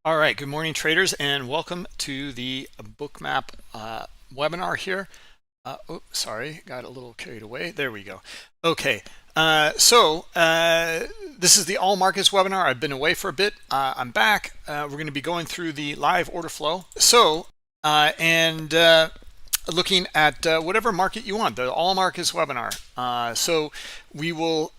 All right, good morning traders, and welcome to the Bookmap webinar here. Sorry, got a little carried away. There we go. Okay, this is the all markets webinar. I've been away for a bit. I'm back. We're going to be going through the live order flow. Looking at whatever market you want, the all markets webinar. So we will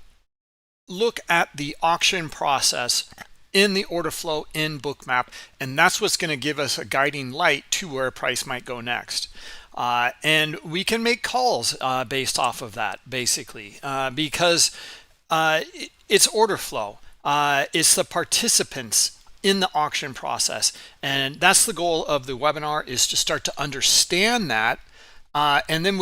look at the auction process in the order flow in Bookmap, and that's what's going to give us a guiding light to where a price might go next. And we can make calls based off of that, basically, because it's order flow. It's the participants in the auction process, and that's the goal of the webinar, is to start to understand that. And then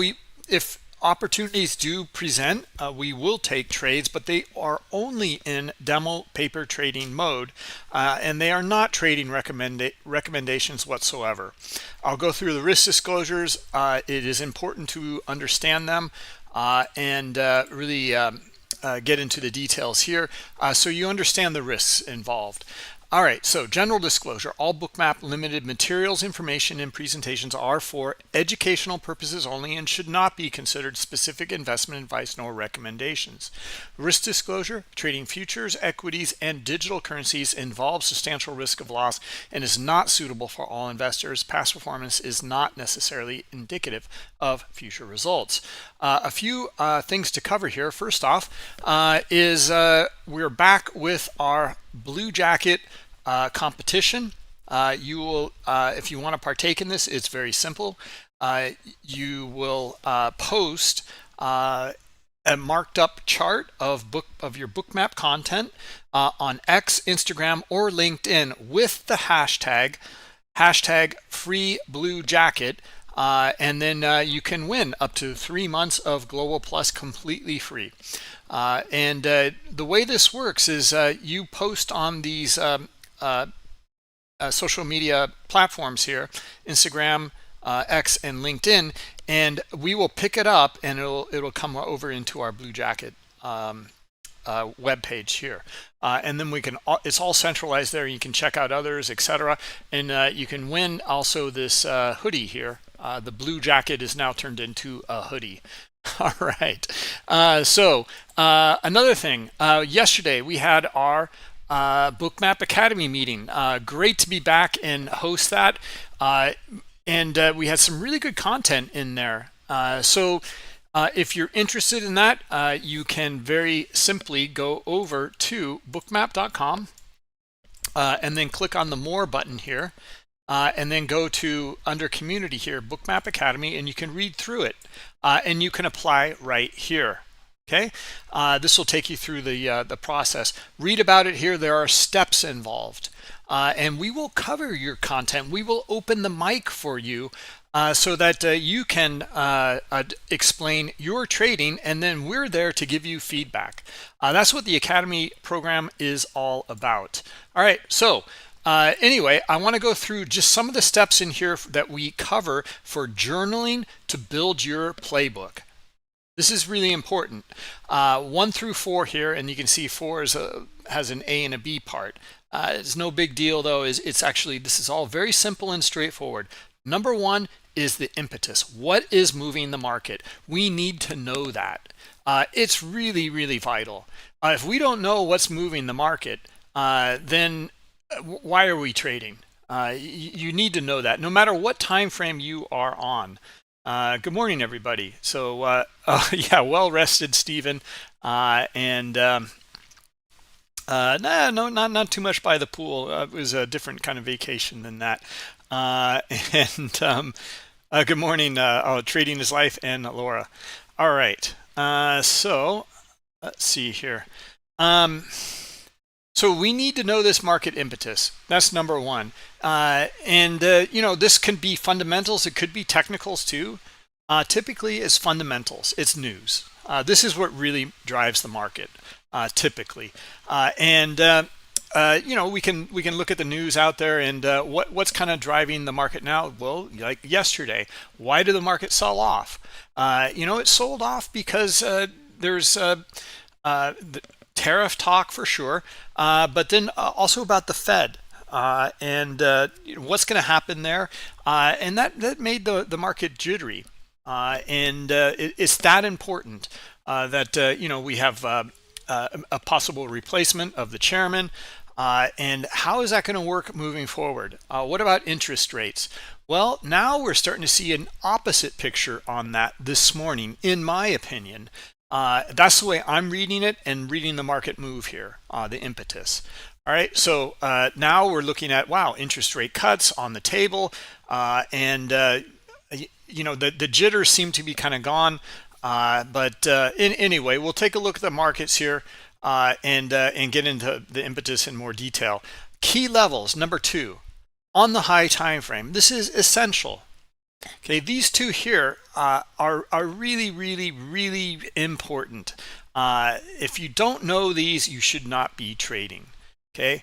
if opportunities do present, we will take trades, but they are only in demo paper trading mode, and they are not trading recommendations whatsoever. I'll go through the risk disclosures. It is important to understand them and really get into the details here so you understand the risks involved. All right, so general disclosure: all Bookmap Limited materials, information, and presentations are for educational purposes only and should not be considered specific investment advice nor recommendations. Risk disclosure: trading futures, equities, and digital currencies involves substantial risk of loss and is not suitable for all investors. Past performance is not necessarily indicative of future results. A few things to cover here. First off, we're back with our Blue Jacket competition. You will, if you want to partake in this, it's very simple. You will post a marked up chart of your Bookmap content on X, Instagram, or LinkedIn with the hashtag free blue jacket. And then you can win up to 3 months of Global Plus completely free. The way this works is you post on these social media platforms here, Instagram, X, and LinkedIn, and we will pick it up, and it'll come over into our Blue Jacket web page here, and then it's all centralized there. You can check out others, etc., and you can win also this hoodie here. The Blue Jacket is now turned into a hoodie. All right. Another thing, yesterday we had our Bookmap Academy meeting. Great to be back and host that. We had some really good content in there. If you're interested in that, you can very simply go over to bookmap.com and then click on the More button here. And then go to under Community here, Bookmap Academy, and you can read through it, and you can apply right here. Okay, this will take you through the process. Read about it here. There are steps involved, and we will cover your content. We will open the mic for you so that you can explain your trading, and then we're there to give you feedback. That's what the Academy program is all about. All right, so. Anyway, I want to go through just some of the steps in here that we cover for journaling to build your playbook. This is really important. 1 through 4 here, and you can see 4 has an A and a B part. It's no big deal though. This is all very simple and straightforward. Number 1 is the impetus. What is moving the market? We need to know that. It's really, really vital. If we don't know what's moving the market, then why are we trading? You need to know that no matter what time frame you are on. Good morning, everybody. So yeah, well rested, Stephen, and no, not too much by the pool. It was a different kind of vacation than that. Good morning, Trading is Life and Laura. All right, so let's see here. So we need to know this market impetus. That's number 1. This can be fundamentals. It could be technicals too. Typically, it's fundamentals. It's news. This is what really drives the market, typically. We can look at the news out there and what's kind of driving the market now. Well, like yesterday, why did the market sell off? It sold off because there's tariff talk for sure, but then also about the Fed. And what's going to happen there, and that made the market jittery, and it's that important that we have a possible replacement of the chairman, and how is that going to work moving forward? What about interest rates? Well, now we're starting to see an opposite picture on that this morning, in my opinion. That's the way I'm reading it and reading the market move here, the impetus. All right, so now we're looking at, wow, interest rate cuts on the table, and the jitters seem to be kind of gone. But anyway, we'll take a look at the markets here and get into the impetus in more detail. Key levels, number 2, on the high time frame. This is essential. Okay, these two here are really, really, really important. If you don't know these, you should not be trading. Okay,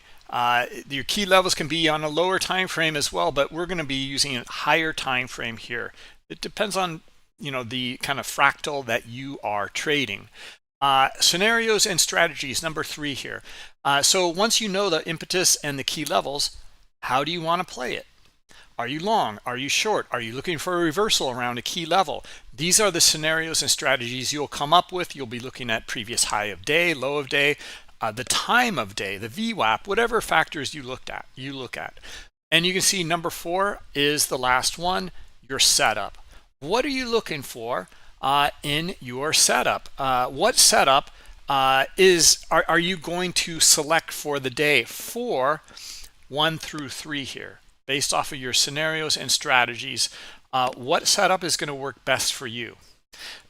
your key levels can be on a lower time frame as well, but we're going to be using a higher time frame here. It depends on the kind of fractal that you are trading. Scenarios and strategies, number 3 here. So once you know the impetus and the key levels, how do you want to play it? Are you long? Are you short? Are you looking for a reversal around a key level? These are the scenarios and strategies you'll come up with. You'll be looking at previous high of day, low of day, the time of day, the VWAP, whatever factors you look at. And you can see number 4 is the last one, your setup. What are you looking for in your setup? What setup are you going to select for the day, for 1 through 3 here, based off of your scenarios and strategies? What setup is going to work best for you?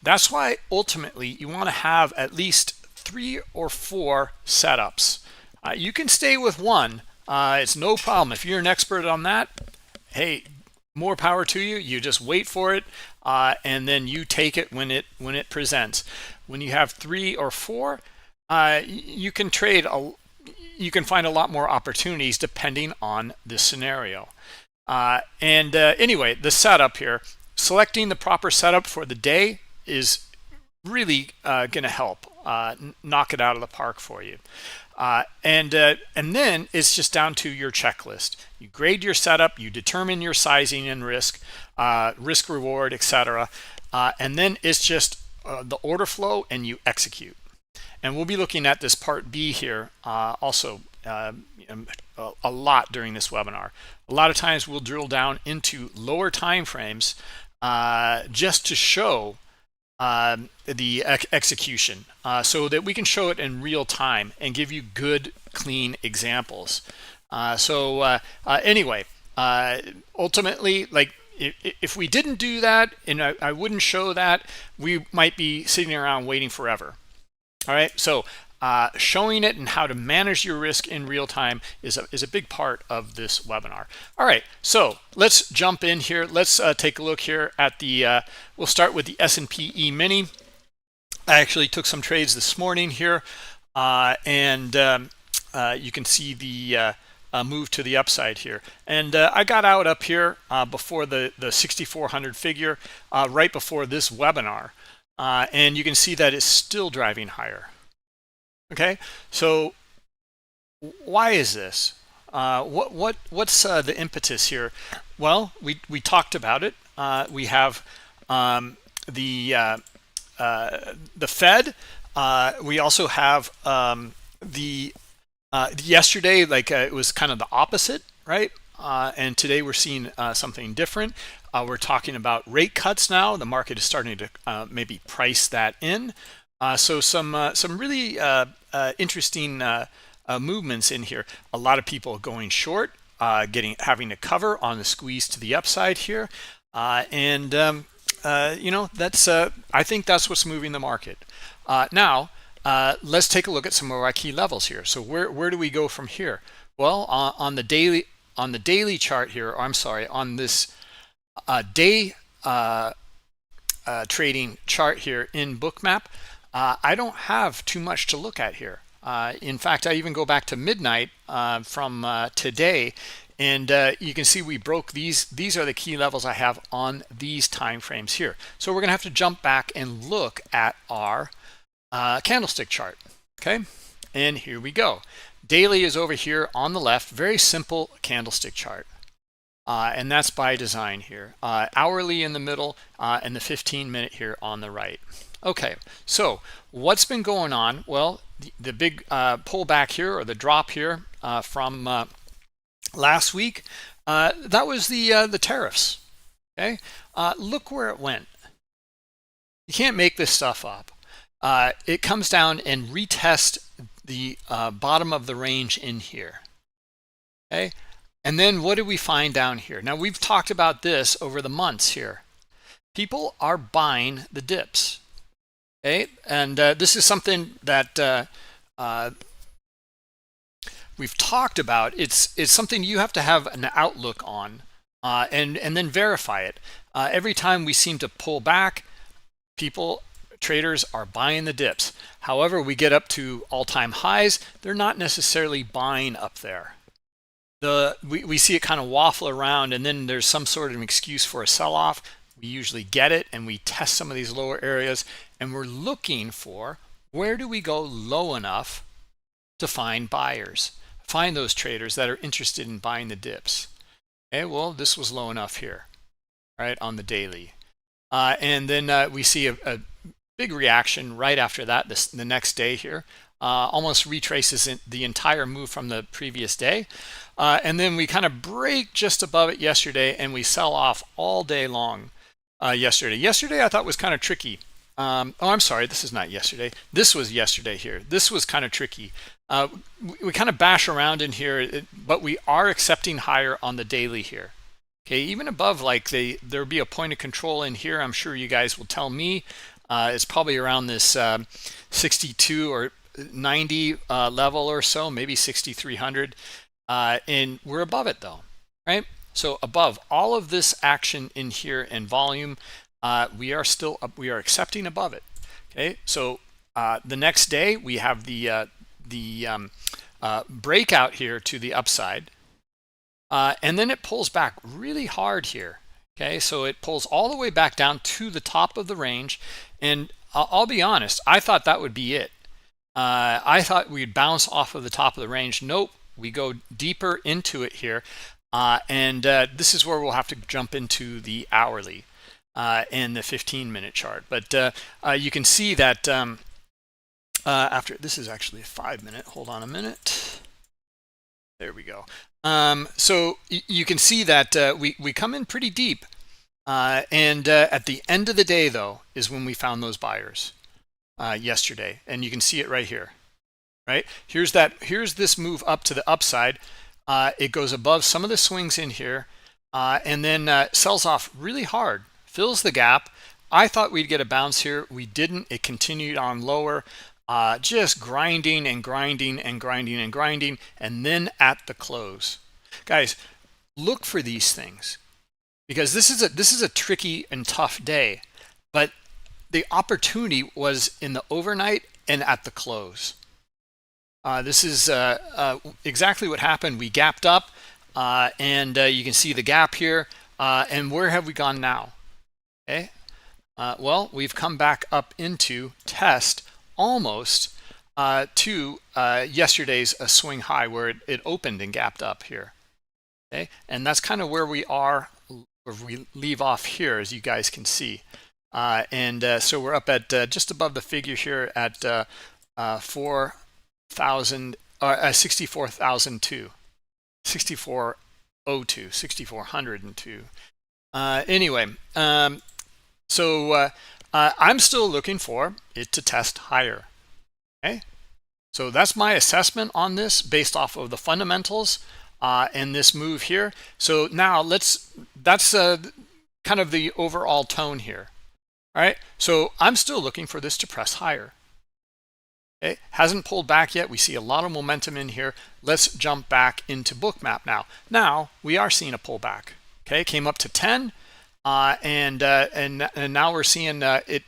That's why ultimately you want to have at least 3 or 4 setups. You can stay with one. It's no problem. If you're an expert on that, hey, more power to you. You just wait for it, and then you take it when it presents. When you have 3 or 4, you can trade. You can find a lot more opportunities depending on the scenario. Anyway, the setup here, selecting the proper setup for the day is really going to help knock it out of the park for you. And then it's just down to your checklist. You grade your setup, you determine your sizing and risk, risk reward, etc. And then it's just the order flow, and you execute. And we'll be looking at this part B here also a lot during this webinar. A lot of times we'll drill down into lower time frames just to show the execution, so that we can show it in real time and give you good, clean examples. Anyway, ultimately, like if we didn't do that and I wouldn't show that, we might be sitting around waiting forever. All right, so showing it and how to manage your risk in real time is a big part of this webinar. All right, so let's jump in here. Let's take a look here at the, we'll start with the S&P E-mini. I actually took some trades this morning here, and you can see the move to the upside here. And I got out up here before the 6,400 figure right before this webinar. And you can see that it's still driving higher. Okay, so why is this? What's the impetus here? Well, we talked about it. We have the Fed. We also have the yesterday, like it was kind of the opposite, right? And today we're seeing something different. We're talking about rate cuts now. The market is starting to maybe price that in. So some really interesting movements in here. A lot of people going short, having to cover on the squeeze to the upside here, and that's I think that's what's moving the market. Now let's take a look at some of our key levels here. So where do we go from here? Well, on the daily chart here, or I'm sorry, on this day trading chart here in Bookmap, I don't have too much to look at here. In fact, I even go back to midnight from today, and you can see we broke these. These are the key levels I have on these time frames here. So we're going to have to jump back and look at our candlestick chart. Okay, And here we go. Daily is over here on the left, very simple candlestick chart. And that's by design here. Hourly in the middle, and the 15-minute here on the right. Okay, so what's been going on? Well, the big pullback here, or the drop here from last week, that was the tariffs. Okay, look where it went. You can't make this stuff up. It comes down and retests the bottom of the range in here. Okay, and then what do we find down here? Now, we've talked about this over the months here. People are buying the dips. Okay, and this is something that we've talked about. It's something you have to have an outlook on, and then verify it. Every time we seem to pull back, traders are buying the dips. However, we get up to all-time highs, they're not necessarily buying up there. We see it kind of waffle around, and then there's some sort of an excuse for a sell-off. We usually get it, and we test some of these lower areas, and we're looking for, where do we go low enough to find buyers, find those traders that are interested in buying the dips. Okay, well, this was low enough here, right, on the daily. And then we see a big reaction right after that, the next day here. Almost retraces the entire move from the previous day. And then we kind of break just above it yesterday, and we sell off all day long yesterday. Yesterday I thought was kind of tricky. Oh, I'm sorry, this is not yesterday. This was yesterday here. This was kind of tricky. We kind of bash around in here, but we are accepting higher on the daily here. Okay, even above, like there'll be a point of control in here. I'm sure you guys will tell me. It's probably around this 62 or 90 level or so, maybe 6,300. And we're above it though, right? So above all of this action in here and volume, we are accepting above it. Okay, so the next day we have the breakout here to the upside, and then it pulls back really hard here. Okay, so it pulls all the way back down to the top of the range, and I'll be honest, I thought that would be it. I thought we'd bounce off of the top of the range. Nope, we go deeper into it here, and this is where we'll have to jump into the hourly and the 15-minute chart. But you can see that after, this is actually a 5-minute. Hold on a minute. There we go. So you can see that we come in pretty deep, and at the end of the day though is when we found those buyers yesterday, and you can see it right here. Right, here's this move up to the upside. It goes above some of the swings in here, and then sells off really hard, fills the gap. I thought we'd get a bounce here. We didn't. It continued on lower, just grinding and grinding and grinding and grinding, and then at the close, guys, look for these things, because this is a tricky and tough day, but the opportunity was in the overnight and at the close. This is exactly what happened. We gapped up, and you can see the gap here, and where have we gone now? Okay, well, we've come back up into test almost to yesterday's swing high, where it opened and gapped up here. Okay, and that's kind of where we are, where we leave off here, as you guys can see. And so we're up at just above the figure here at 64,002, 6402, 6402. Anyway, so I'm still looking for it to test higher. Okay, so that's my assessment on this based off of the fundamentals and this move here. So now that's kind of the overall tone here. All right, so I'm still looking for this to press higher. Okay, hasn't pulled back yet. We see a lot of momentum in here. Let's jump back into Bookmap now. Now we are seeing a pullback. Okay, came up to 10, and now we're seeing it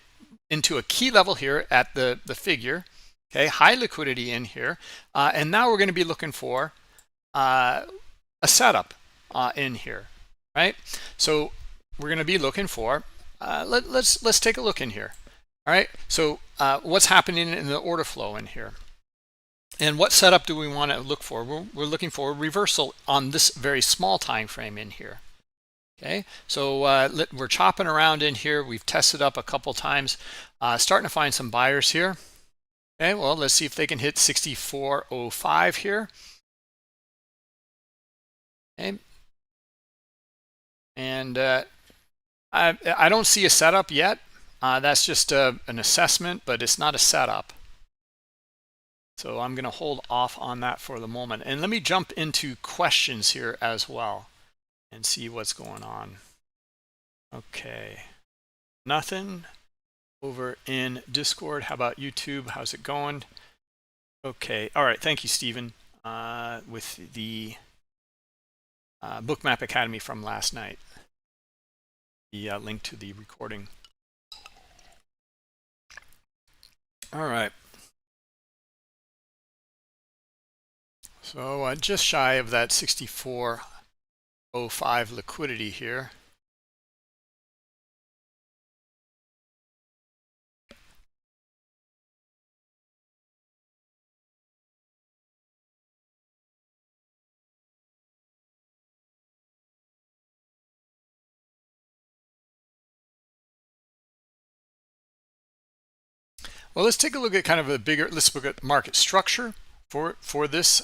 into a key level here at the figure. Okay, high liquidity in here, and now we're going to be looking for a setup in here, right? So we're going to be looking for. Let's take a look in here. All right, so what's happening in the order flow in here? And what setup do we want to look for? We're looking for a reversal on this very small time frame in here. Okay, so we're chopping around in here. We've tested up a couple times, starting to find some buyers here. Okay, well, let's see if they can hit 64.05 here. Okay, and I don't see a setup yet. That's just an assessment, but it's not a setup. So I'm going to hold off on that for the moment. And let me jump into questions here as well and see what's going on. Okay, nothing over in Discord. How about YouTube? How's it going? Okay, all right. Thank you, Stephen, with the Bookmap Academy from last night. The link to the recording. All right. So just shy of that 64.05 liquidity here. Well, let's take a look at kind of a bigger, let's look at market structure for this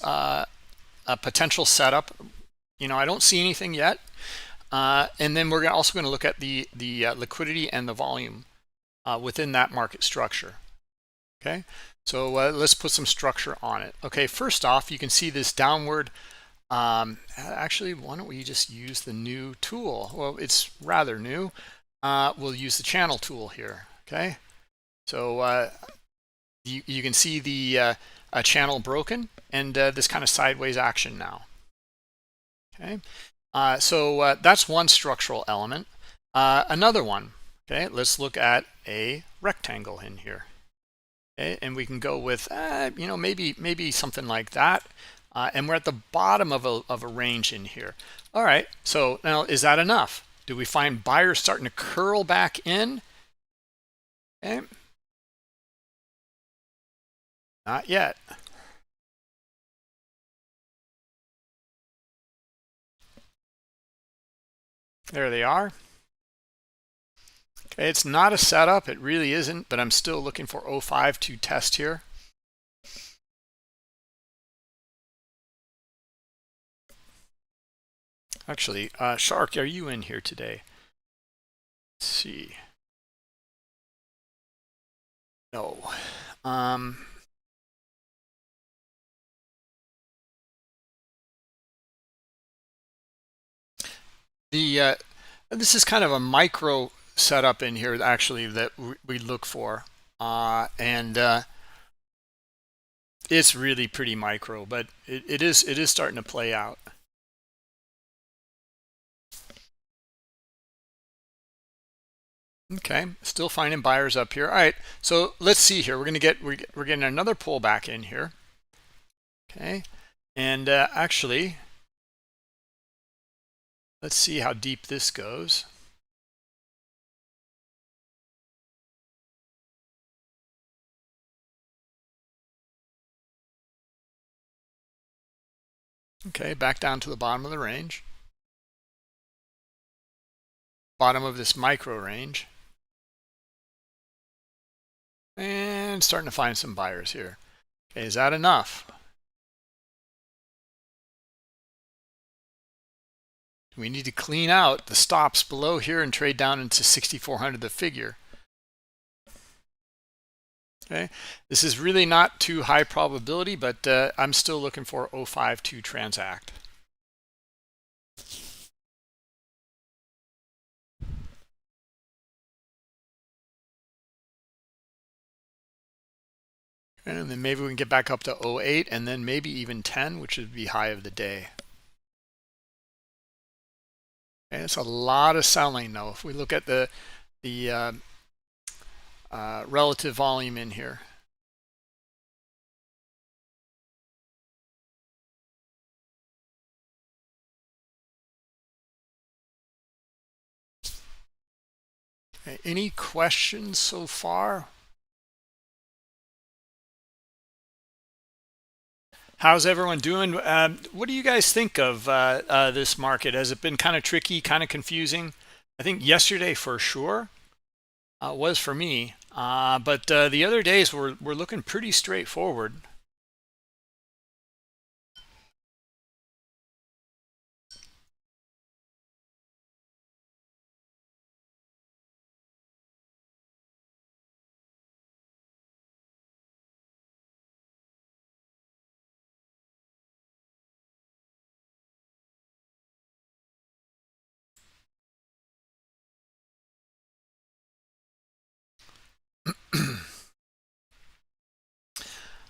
potential setup. You know, I don't see anything yet. And then we're also going to look at the liquidity and the volume within that market structure. Okay, so let's put some structure on it. Okay, first off, you can see this downward. Actually, why don't we just use the new tool? Well, it's rather new. We'll use the channel tool here. Okay, so you can see the channel broken and this kind of sideways action now. Okay, so that's one structural element. Another one, okay, let's look at a rectangle in here. Okay, and we can go with, you know, maybe something like that. And we're at the bottom of a range in here. All right, so now is that enough? Do we find buyers starting to curl back in? Okay. Not yet. There they are. Okay, it's not a setup. It really isn't, but I'm still looking for 05 to test here. Actually, Shark, are you in here today? Let's see. No. This is kind of a micro setup in here actually that we look for, and it's really pretty micro, but it is starting to play out. Okay, still finding buyers up here. All right, so let's see here. We're getting another pullback in here. Okay, and actually, let's see how deep this goes. Okay, back down to the bottom of the range. Bottom of this micro range. And starting to find some buyers here. Okay, is that enough? We need to clean out the stops below here and trade down into 6,400 the figure. Okay, this is really not too high probability, but I'm still looking for 05 to transact. And then maybe we can get back up to 08 and then maybe even 10, which would be high of the day. And it's a lot of selling though. If we look at the relative volume in here. Okay, any questions so far? How's everyone doing? What do you guys think of this market? Has it been kind of tricky, kind of confusing? I think yesterday for sure was for me, but the other days were looking pretty straightforward.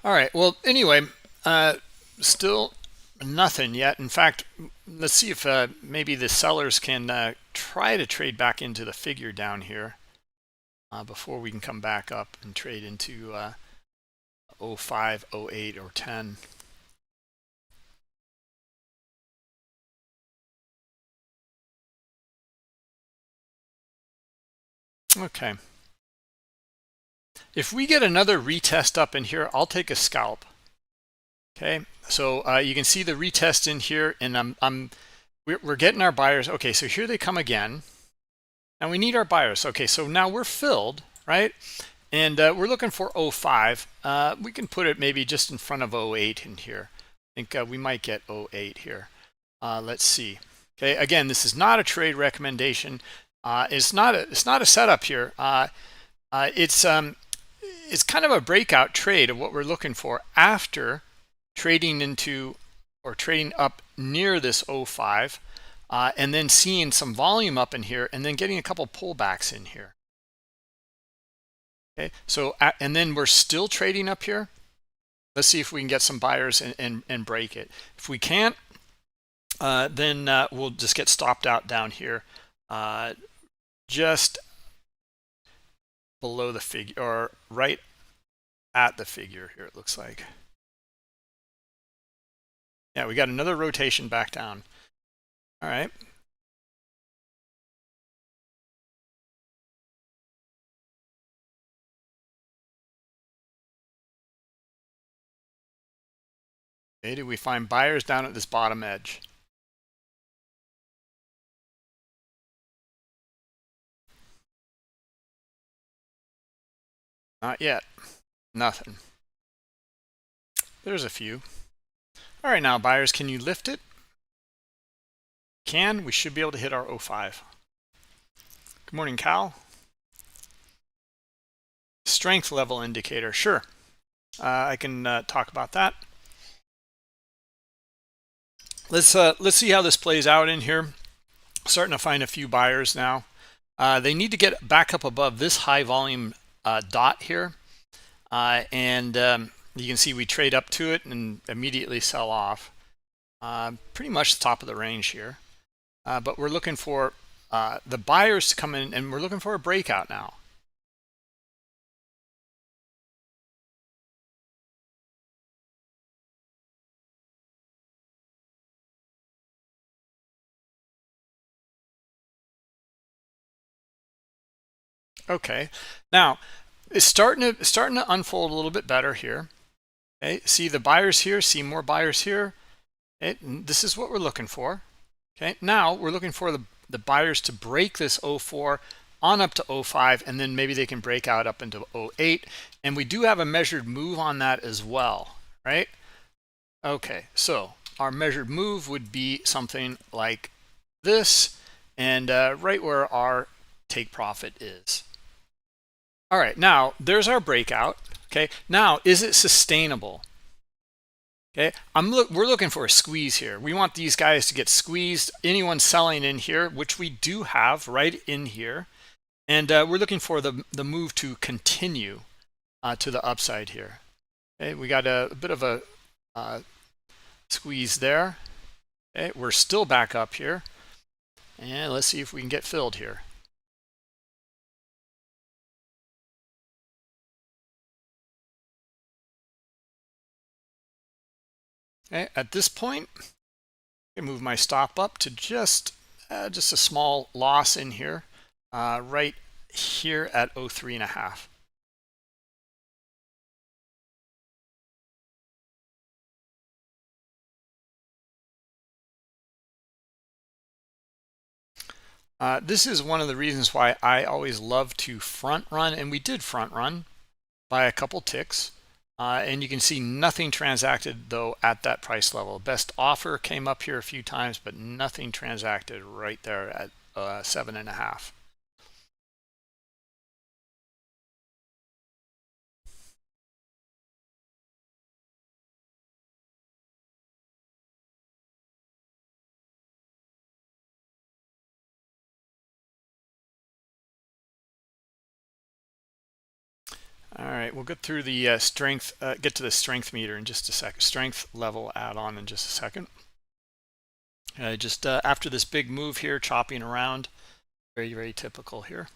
All right. Well, anyway, still nothing yet. In fact, let's see if maybe the sellers can try to trade back into the figure down here before we can come back up and trade into 05, 08, or 10. Okay. If we get another retest up in here, I'll take a scalp. Okay, so you can see the retest in here, and we're getting our buyers. Okay, so here they come again, and we need our buyers. Okay, so now we're filled, right? And we're looking for 05. We can put it maybe just in front of 08 in here. I think we might get 08 here. Let's see. Okay, again, this is not a trade recommendation. It's not a setup here. It's kind of a breakout trade of what we're looking for after trading into or trading up near this 05 and then seeing some volume up in here and then getting a couple pullbacks in here. Okay, so and then we're still trading up here. Let's see if we can get some buyers and break it. If we can't, then we'll just get stopped out down here just below the figure, or right at the figure here, it looks like. Yeah, we got another rotation back down. All right. Okay, do we find buyers down at this bottom edge? Not yet. Nothing. There's a few. All right, now buyers, can you lift it? We should be able to hit our 05. Good morning, Cal. Strength level indicator, sure. I can talk about that. Let's see how this plays out in here. Starting to find a few buyers now. They need to get back up above this high volume dot here, and you can see we trade up to it and immediately sell off. Pretty much the top of the range here, but we're looking for the buyers to come in, and we're looking for a breakout now. Okay, now it's starting to unfold a little bit better here. Okay, see the buyers here, see more buyers here. Okay, this is what we're looking for. Okay, now we're looking for the buyers to break this 04 on up to 05, and then maybe they can break out up into 08. And we do have a measured move on that as well, right? Okay, so our measured move would be something like this, and right where our take profit is. All right, now there's our breakout. Okay, now is it sustainable? Okay, we're looking for a squeeze here. We want these guys to get squeezed. Anyone selling in here, which we do have right in here, and we're looking for the move to continue to the upside here. Okay, we got a bit of a squeeze there. Okay, we're still back up here, and let's see if we can get filled here. Okay, at this point, I move my stop up to just a small loss in here, right here at 03.5. This is one of the reasons why I always love to front run, and we did front run by a couple ticks. And you can see nothing transacted though at that price level. Best offer came up here a few times, but nothing transacted right there at 7.5. All right, we'll get through the strength, get to the strength meter in just a second. Strength level add-on in just a second. Just after this big move here, chopping around, very, very typical here.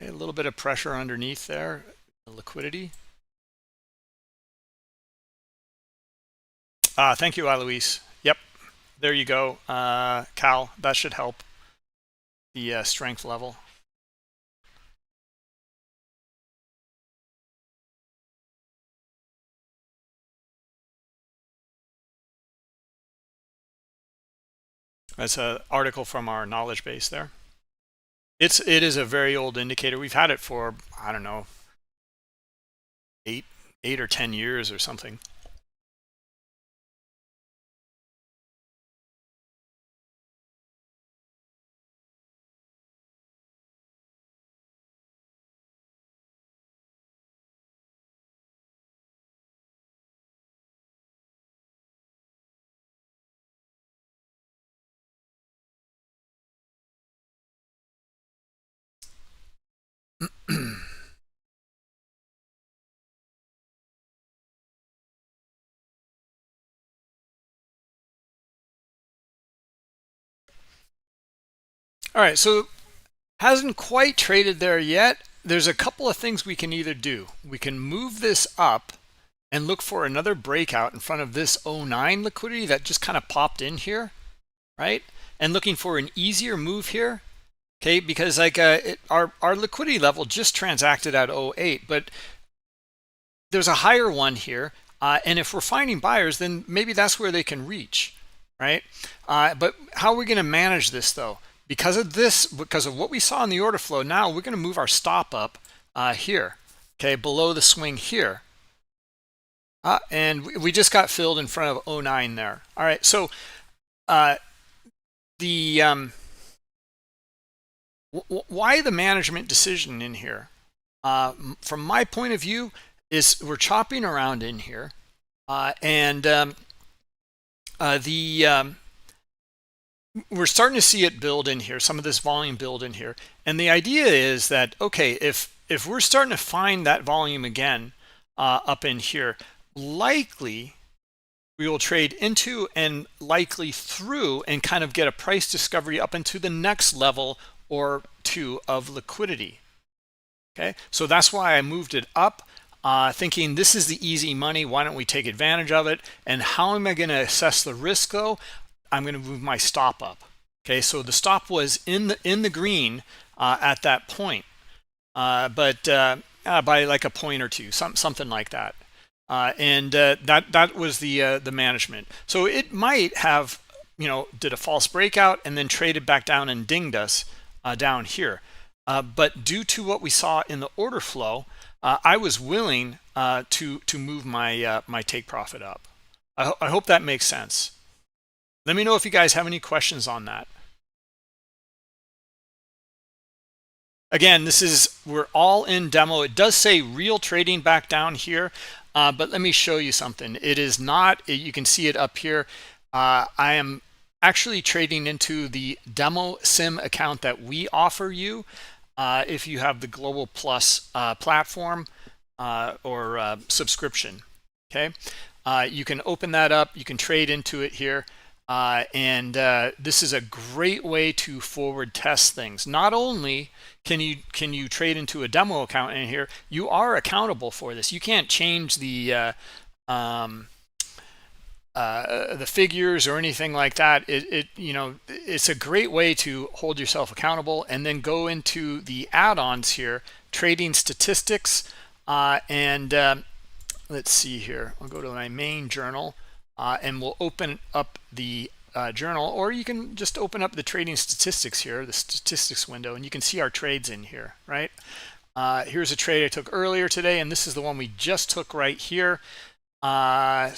Okay, a little bit of pressure underneath there, liquidity. Thank you, Alois. Yep, there you go, Cal. That should help the strength level. That's an article from our knowledge base there. It is a very old indicator. We've had it for, I don't know, eight or 10 years or something. All right, so hasn't quite traded there yet. There's a couple of things we can either do. We can move this up and look for another breakout in front of this 09 liquidity that just kind of popped in here, right? And looking for an easier move here, okay? Because like our liquidity level just transacted at 08, but there's a higher one here. And if we're finding buyers, then maybe that's where they can reach, right? But how are we going to manage this though? Because of this, because of what we saw in the order flow, now we're going to move our stop up here, okay, below the swing here. And we just got filled in front of 09 there. All right, so why the management decision in here? From my point of view, is we're chopping around in here, we're starting to see it build in here, some of this volume build in here. And the idea is that, okay, if we're starting to find that volume again up in here, likely we will trade into and likely through and kind of get a price discovery up into the next level or two of liquidity. Okay, so that's why I moved it up, thinking this is the easy money. Why don't we take advantage of it? And how am I going to assess the risk though? I'm going to move my stop up. Okay, so the stop was in the green at that point, but by like a point or two, something like that. That was the management. So it might have, did a false breakout and then traded back down and dinged us down here. But due to what we saw in the order flow, I was willing to move my my take profit up. I hope that makes sense. Let me know if you guys have any questions on that. Again, we're all in demo. It does say real trading back down here, but let me show you something. It is not, you can see it up here. I am actually trading into the demo sim account that we offer you if you have the Global Plus platform or subscription. Okay, you can open that up, you can trade into it here. This is a great way to forward test things. Not only can you trade into a demo account in here, you are accountable for this. You can't change the figures or anything like that. It's a great way to hold yourself accountable, and then go into the add-ons here, trading statistics, let's see here. I'll go to my main journal. And we'll open up the journal, or you can just open up the trading statistics here, the statistics window, and you can see our trades in here, right? Here's a trade I took earlier today, and this is the one we just took right here. Our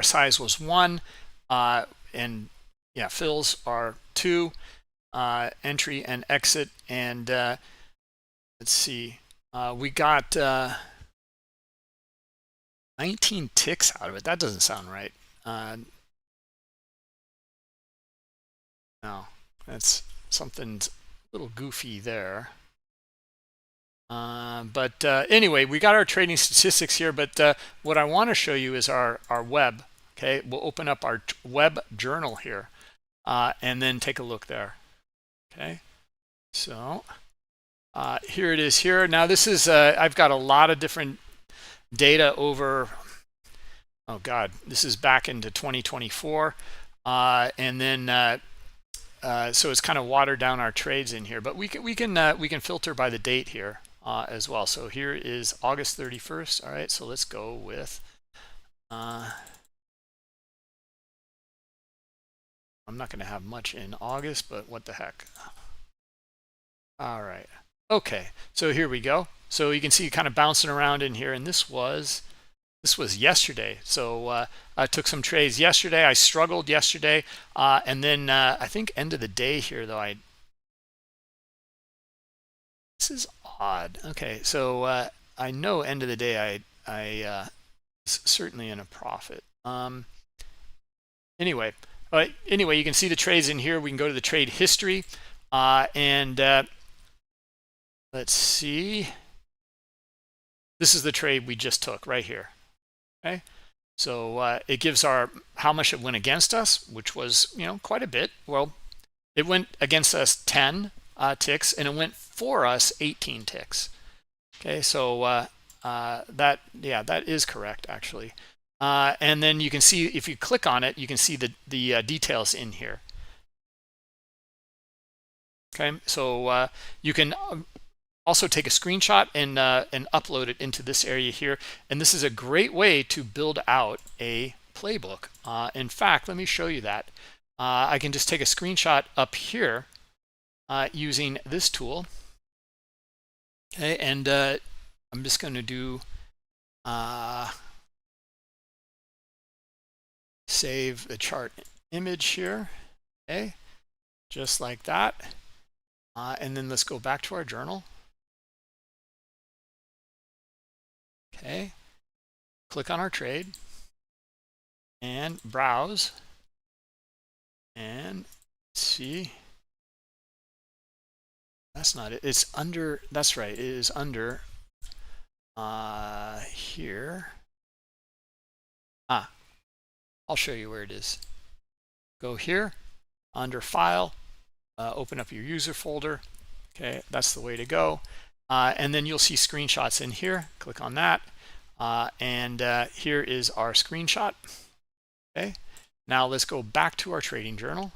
size was 1, and yeah, fills are 2, entry and exit, and let's see, we got 19 ticks out of it. That doesn't sound right. No, that's something a little goofy there. But anyway, we got our trading statistics here, but what I want to show you is our web. Okay, we'll open up our web journal here, and then take a look there. Okay, so here it is here. Now this is, I've got a lot of different data over, oh God, this is back into 2024. And then, so it's kind of watered down our trades in here, but we can filter by the date here as well. So here is August 31st. All right, so let's go with, I'm not going to have much in August, but what the heck. All right. Okay, so here we go. So you can see kind of bouncing around in here, and this was yesterday. So I took some trades yesterday. I struggled yesterday, and then I think end of the day here though, this is odd. Okay, so I know end of the day I certainly in a profit. Anyway, you can see the trades in here. We can go to the trade history, and let's see. This is the trade we just took right here. Okay, so it gives our how much it went against us, which was, you know, quite a bit. Well, it went against us 10 ticks, and it went for us 18 ticks. Okay, so that is correct actually. And then you can see, if you click on it, you can see the details in here. Okay, so you can also take a screenshot and upload it into this area here, and this is a great way to build out a playbook. In fact, let me show you that. I can just take a screenshot up here using this tool. Okay, and I'm just going to do save the chart image here. Okay, just like that, and then let's go back to our journal. Okay, click on our trade and browse and see. That's not it. It's under, that's right, it is under here. I'll show you where it is. Go here under file, open up your user folder. Okay, that's the way to go. And then you'll see screenshots in here. Click on that, and here is our screenshot. Okay, now let's go back to our trading journal.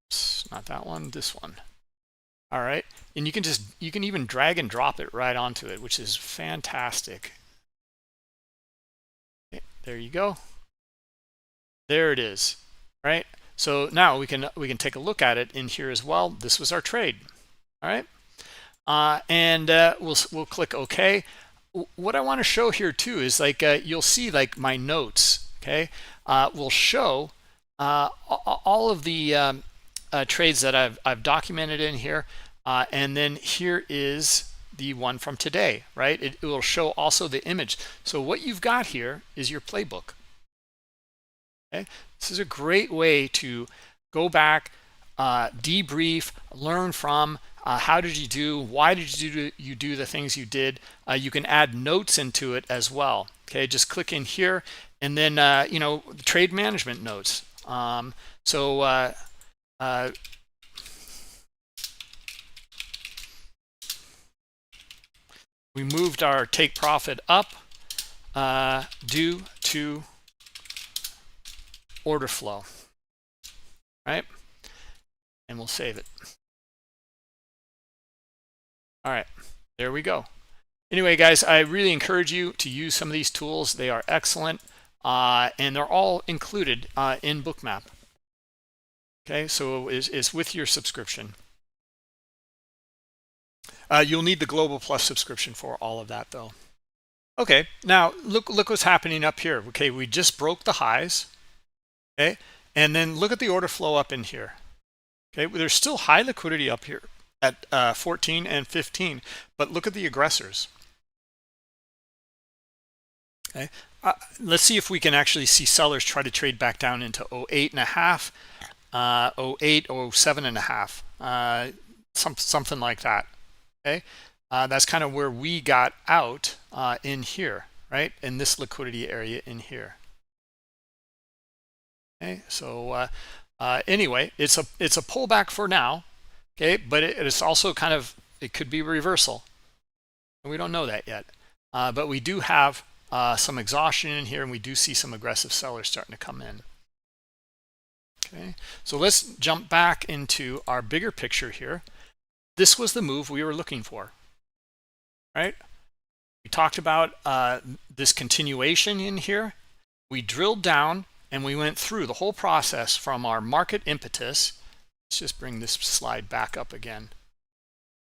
Oops, not that one, this one. All right, and you can even drag and drop it right onto it, which is fantastic. Okay, there you go. There it is. Right, so now we can take a look at it in here as well. This was our trade. All right. And we'll click OK. What I want to show here too is, like, you'll see like my notes. Okay, will show all of the trades that I've documented in here, and then here is the one from today. Right, it will show also the image. So what you've got here is your playbook. Okay, this is a great way to go back, debrief, learn from. How did you do? Why did you do the things you did? You can add notes into it as well. Okay, just click in here, and then you know, the trade management notes. We moved our take profit up due to order flow, right? And we'll save it. All right, there we go. Anyway, guys, I really encourage you to use some of these tools. They are excellent. and they're all included in Bookmap. Okay, so it's with your subscription. You'll need the Global Plus subscription for all of that, though. Okay, now look what's happening up here. Okay, we just broke the highs. Okay, and then look at the order flow up in here. Okay, there's still high liquidity up here at 14 and 15, but look at the aggressors. Okay, let's see if we can actually see sellers try to trade back down into 08.5, 08, 07.5, something like that. Okay, that's kind of where we got out in here, right? In this liquidity area in here. Okay, so anyway, it's a pullback for now. Okay, but it's also kind of, it could be a reversal. We don't know that yet, but we do have some exhaustion in here, and we do see some aggressive sellers starting to come in. Okay, so let's jump back into our bigger picture here. This was the move we were looking for, right? We talked about this continuation in here. We drilled down and we went through the whole process from our market impetus. Let's just bring this slide back up again.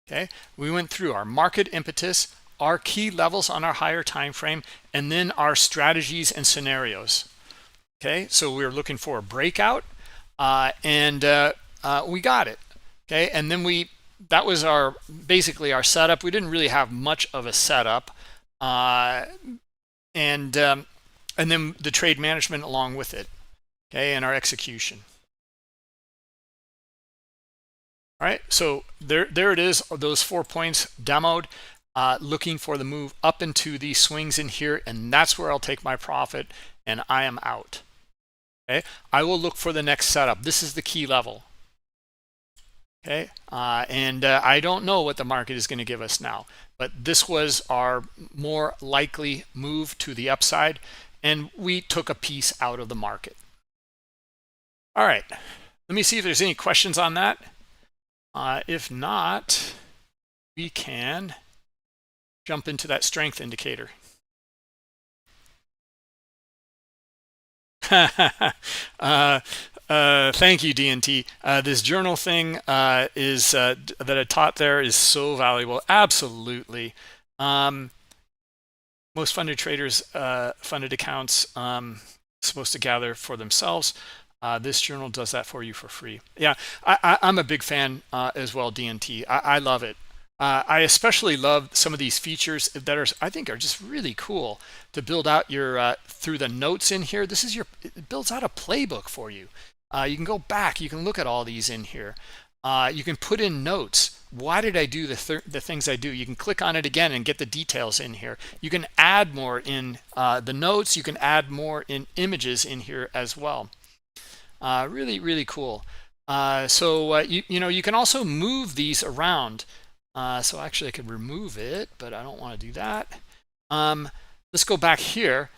Okay, we went through our market impetus, our key levels on our higher time frame, and then our strategies and scenarios. Okay, so we were looking for a breakout, and we got it. Okay, and then that was basically our setup. We didn't really have much of a setup, and then the trade management along with it. Okay, and our execution. All right, so there it is, those 4 points demoed, looking for the move up into these swings in here, and that's where I'll take my profit, and I am out. Okay, I will look for the next setup. This is the key level. Okay, and I don't know what the market is going to give us now, but this was our more likely move to the upside, and we took a piece out of the market. All right, let me see if there's any questions on that. If not, we can jump into that strength indicator. Thank you, DNT. This journal thing is that I taught there is so valuable. Absolutely. Most funded traders, funded accounts, supposed to gather for themselves. This journal does that for you for free. Yeah, I'm a big fan as well, DNT. I love it. I especially love some of these features that I think are just really cool to build out your through the notes in here. It builds out a playbook for you. You can go back, you can look at all these in here. You can put in notes. Why did I do the things I do? You can click on it again and get the details in here. You can add more in the notes. You can add more in images in here as well. Really, really cool. So you can also move these around. So actually I could remove it, but I don't want to do that. Let's go back here.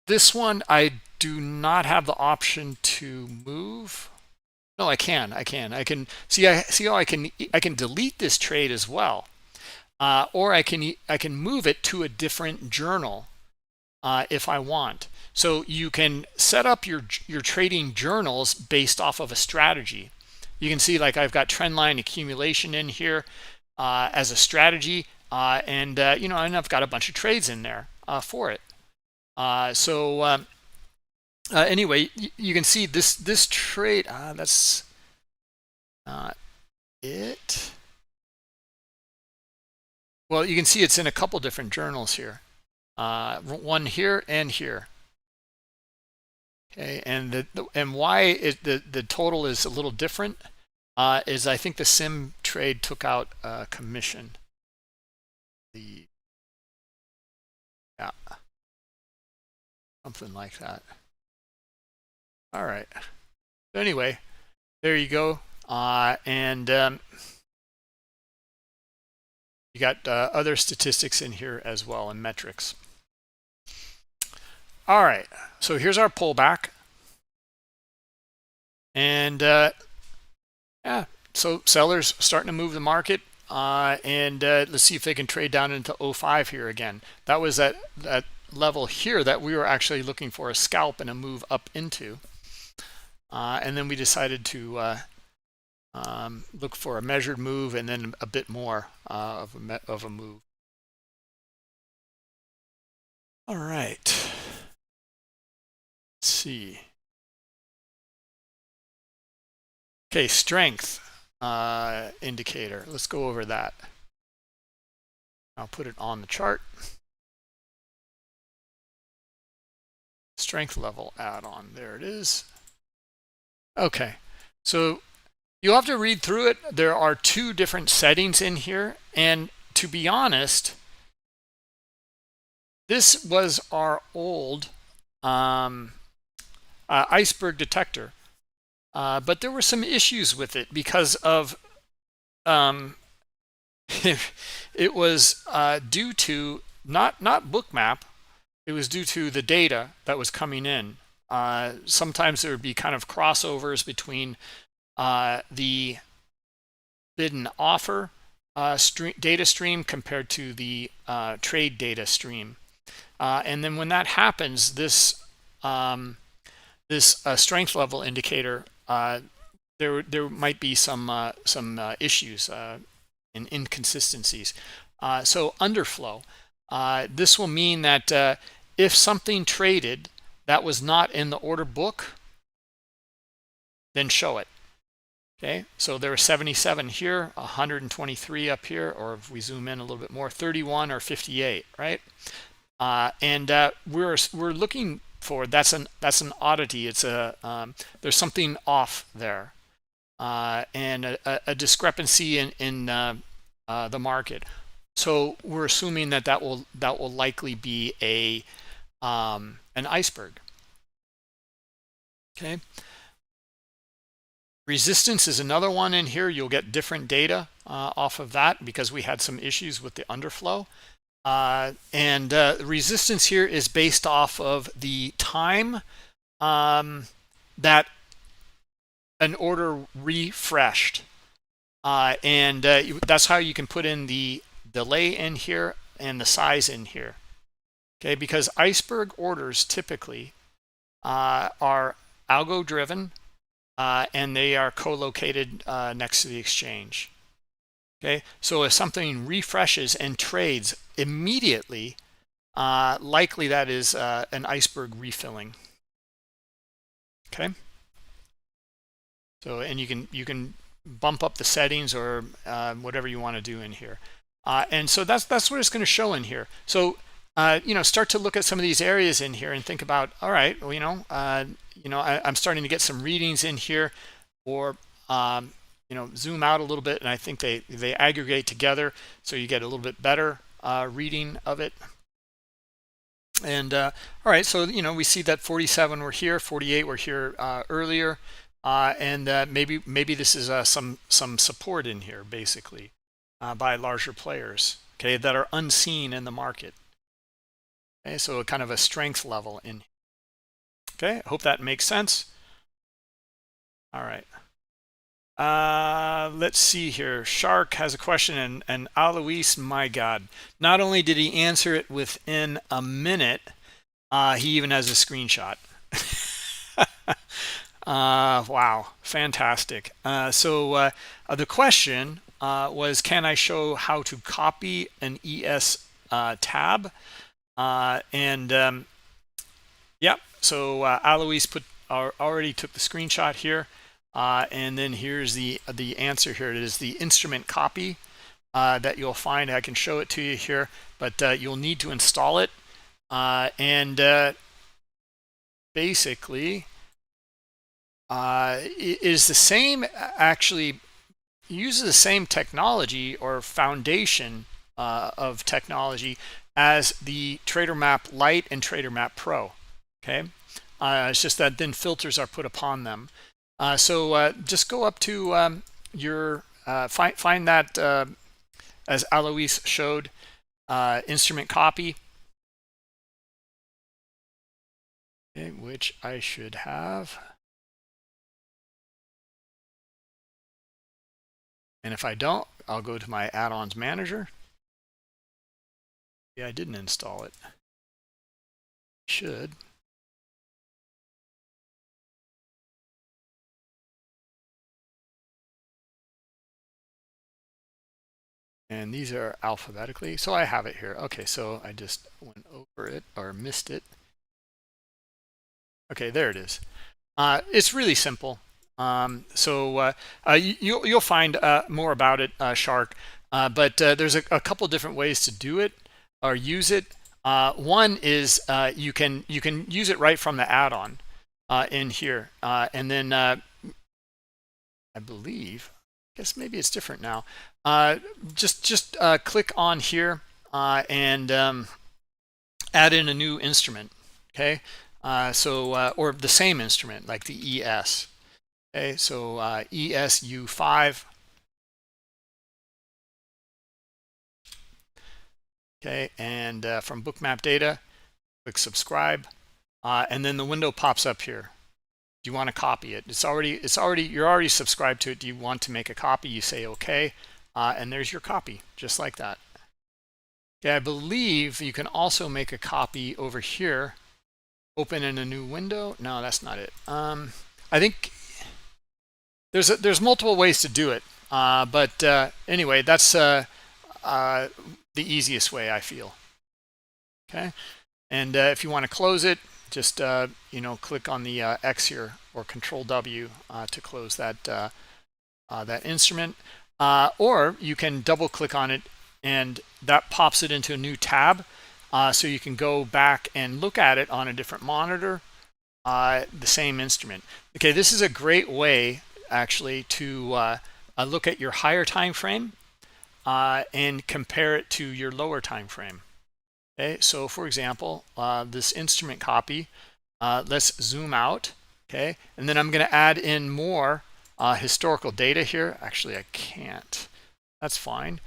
This one I do not have the option to move. No, I can see how I can delete this trade as well, or I can move it to a different journal if I want. So you can set up your trading journals based off of a strategy. You can see, like, I've got Trendline accumulation in here as a strategy, and I've got a bunch of trades in there for it. Anyway, you can see this trade. That's not it. Well, you can see it's in a couple different journals here. One here and here. Okay, and why the total is a little different is I think the sim trade took out a commission. Yeah, something like that. All right. So anyway, there you go, and you got other statistics in here as well and metrics. All right, so here's our pullback, and yeah, so sellers starting to move the market, and let's see if they can trade down into 05 here again. That was that level here that we were actually looking for a scalp and a move up into. And then we decided to look for a measured move and then a bit more of a move. All right. Let's see. Okay, strength indicator. Let's go over that. I'll put it on the chart. Strength level add-on. There it is. Okay, so you'll have to read through it. There are 2 different settings in here, and to be honest, this was our old iceberg detector, but there were some issues with it because of it was due to not Bookmap. It was due to the data that was coming in. Sometimes there would be kind of crossovers between the bid and offer data stream compared to the trade data stream. And then when that happens, this strength level indicator, there might be some issues and inconsistencies. So underflow, this will mean that if something traded that was not in the order book, then show it. Okay, so there are 77 here, 123 up here, or if we zoom in a little bit more, 31 or 58, right? And we're looking for that's an oddity. It's there's something off there, and a discrepancy in the market. So we're assuming that will likely be an iceberg. Okay. Resistance is another one in here. You'll get different data off of that because we had some issues with the underflow. And resistance here is based off of the time that an order refreshed. And that's how you can put in the delay in here and the size in here. Okay, because iceberg orders typically are algo driven. And they are co-located next to the exchange. Okay, so if something refreshes and trades immediately, likely that is an iceberg refilling. Okay, so and you can bump up the settings or whatever you want to do in here, and so that's what it's going to show in here. So start to look at some of these areas in here and think about, all right, well, I'm starting to get some readings in here, or zoom out a little bit, and I think they aggregate together, so you get a little bit better reading of it. And all right, so we see that 47 were here, 48 were here earlier, and maybe this is some support in here, basically, by larger players, okay, that are unseen in the market. Okay, so kind of a strength level in. Okay, I hope that makes sense. All right. Let's see here. Shark has a question, and Alois, my God, not only did he answer it within a minute, he even has a screenshot. Wow, fantastic. So the question was, can I show how to copy an ES tab? Yeah, so Alois already took the screenshot here, and then here's the answer here. It is the instrument copy that you'll find. I can show it to you here, but you'll need to install it, and basically it is the same. Actually, uses the same technology or foundation of technology as the TraderMap Lite and TraderMap Pro. Okay, it's just that then filters are put upon them. So just go up to your find that as Alois showed, instrument copy, okay, which I should have. And if I don't, I'll go to my add-ons manager. Yeah, I didn't install it. should. And these are alphabetically, so I have it here. Okay, so I just went over it or missed it. Okay, there it is. It's really simple. You'll find more about it, Shark. But there's a couple different ways to do it or use it. One is you can use it right from the add-on in here, and then I believe, I guess maybe it's different now. Just click on here and add in a new instrument. Okay, or the same instrument like the ES. Okay, so ESU5. Okay, and from Bookmap Data, click subscribe, and then the window pops up here. Do you want to copy it? You're already subscribed to it. Do you want to make a copy? You say okay, and there's your copy, just like that. Okay, I believe you can also make a copy over here. Open in a new window. No, that's not it. I think there's multiple ways to do it, but anyway, that's the easiest way, I feel. Okay, and if you want to close it, just click on the X here or Control W to close that that instrument, or you can double click on it and that pops it into a new tab, so you can go back and look at it on a different monitor, the same instrument. Okay, this is a great way actually to look at your higher time frame and compare it to your lower time frame. Okay, so for example, this instrument copy, let's zoom out. Okay, and then I'm going to add in more historical data here. Actually, I can't. That's fine.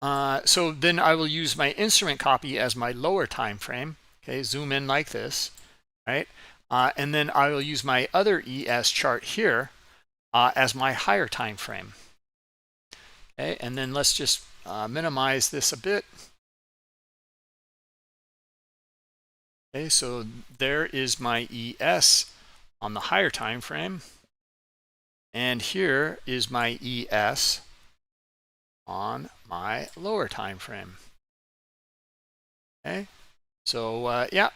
So then I will use my instrument copy as my lower time frame. Okay, zoom in like this, right? And then I will use my other ES chart here as my higher time frame. Okay, and then let's just minimize this a bit. Okay, so there is my ES on the higher time frame, and here is my ES on my lower time frame. Okay, so yeah,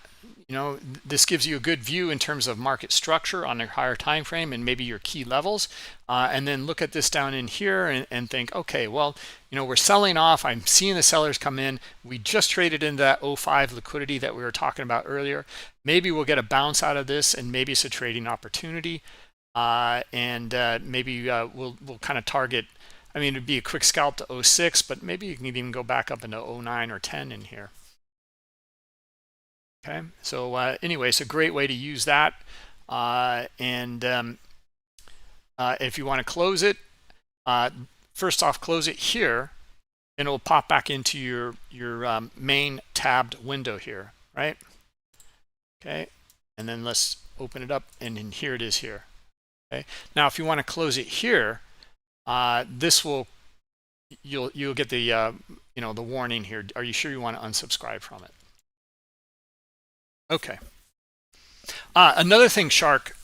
this gives you a good view in terms of market structure on a higher time frame and maybe your key levels, and then look at this down in here and think, okay, well, we're selling off. I'm seeing the sellers come in. We just traded into that 05 liquidity that we were talking about earlier. Maybe we'll get a bounce out of this, and maybe it's a trading opportunity, and maybe we'll kind of target. I mean, it'd be a quick scalp to 06, but maybe you can even go back up into 09 or 10 in here. Okay, so anyway, it's a great way to use that. If you want to close it, first off, close it here, and it will pop back into your main tabbed window here, right? Okay, and then let's open it up, and then here it is here. Okay, now if you want to close it here, this will you'll get the the warning here. Are you sure you want to unsubscribe from it? Okay. Another thing, Shark,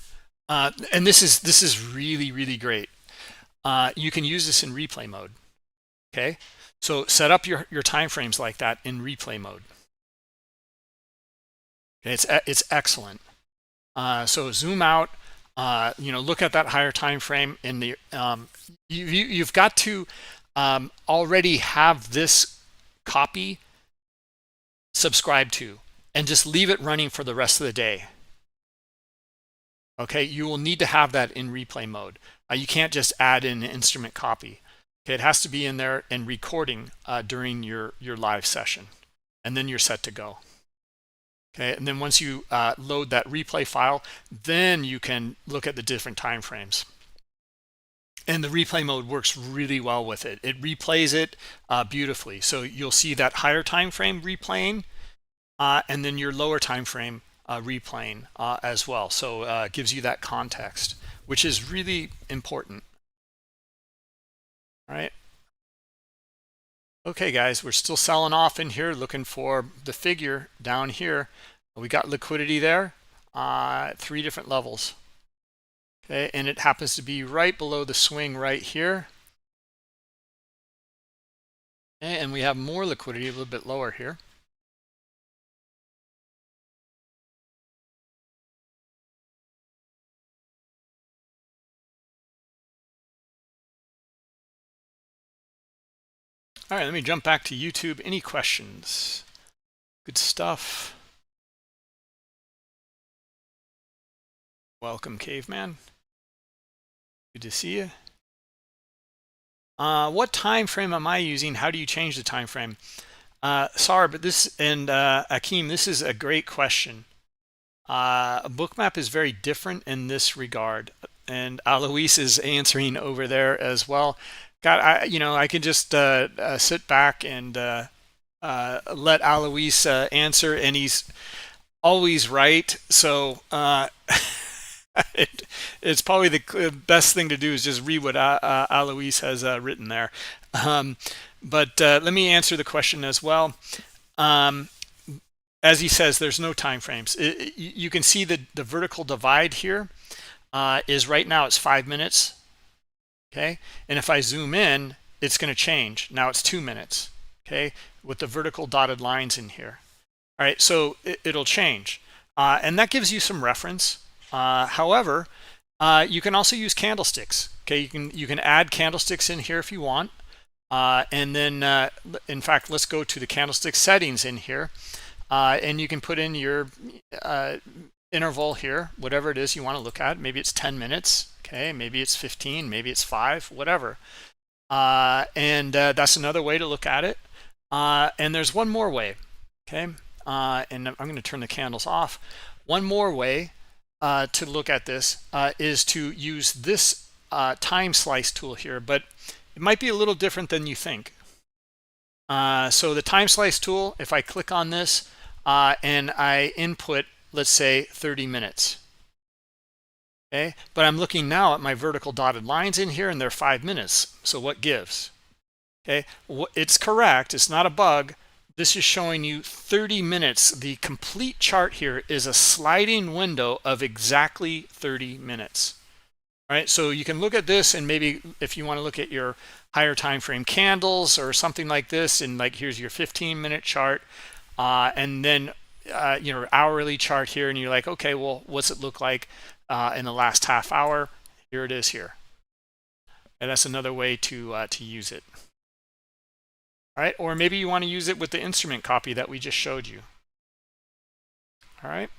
and this is really great. You can use this in replay mode. Okay, so set up your time frames like that in replay mode. Okay, it's excellent. So zoom out. Look at that higher time frame in the. You've got to already have this copy subscribed to, and just leave it running for the rest of the day. Okay, you will need to have that in replay mode. You can't just add in an instrument copy. Okay, it has to be in there and recording during your live session, and then you're set to go. Okay, and then once you load that replay file, then you can look at the different time frames. And the replay mode works really well with it. It replays it beautifully. So you'll see that higher time frame replaying, and then your lower time frame replaying as well. So it gives you that context, which is really important. All right. Okay, guys, we're still selling off in here, looking for the figure down here. We got liquidity there, 3 different levels. Okay, and it happens to be right below the swing right here. Okay, and we have more liquidity a little bit lower here. All right, let me jump back to YouTube. Any questions? Good stuff. Welcome, Caveman. Good to see you. What time frame am I using? How do you change the time frame? Sorry, but this, and Akeem, this is a great question. Bookmap is very different in this regard, and Alois is answering over there as well. God, I can just sit back and let Alois answer, and he's always right. So it's probably the best thing to do is just read what Alois has written there. But let me answer the question as well. As he says, there's no time frames. You can see the vertical divide here is right now it's 5 minutes. Okay, and if I zoom in, it's going to change. Now it's 2 minutes. Okay, with the vertical dotted lines in here. All right, so it'll change, and that gives you some reference. However, you can also use candlesticks. Okay, you can add candlesticks in here if you want, and then in fact, let's go to the candlestick settings in here, and you can put in your interval here, whatever it is you want to look at. Maybe it's 10 minutes. Okay, maybe it's 15, maybe it's 5, whatever. And that's another way to look at it. And there's one more way. Okay, and I'm going to turn the candles off. One more way to look at this is to use this time slice tool here, but it might be a little different than you think. So the time slice tool, if I click on this and I input, let's say 30 minutes. Okay, but I'm looking now at my vertical dotted lines in here, and they're 5 minutes. So what gives? Okay, it's correct. It's not a bug. This is showing you 30 minutes. The complete chart here is a sliding window of exactly 30 minutes. All right, so you can look at this, and maybe if you want to look at your higher time frame candles or something like this, and like here's your 15-minute chart, and then your hourly chart here, and you're like, okay, well, what's it look like in the last half hour? Here it is here, and that's another way to use it. All right, or maybe you want to use it with the instrument copy that we just showed you. All right.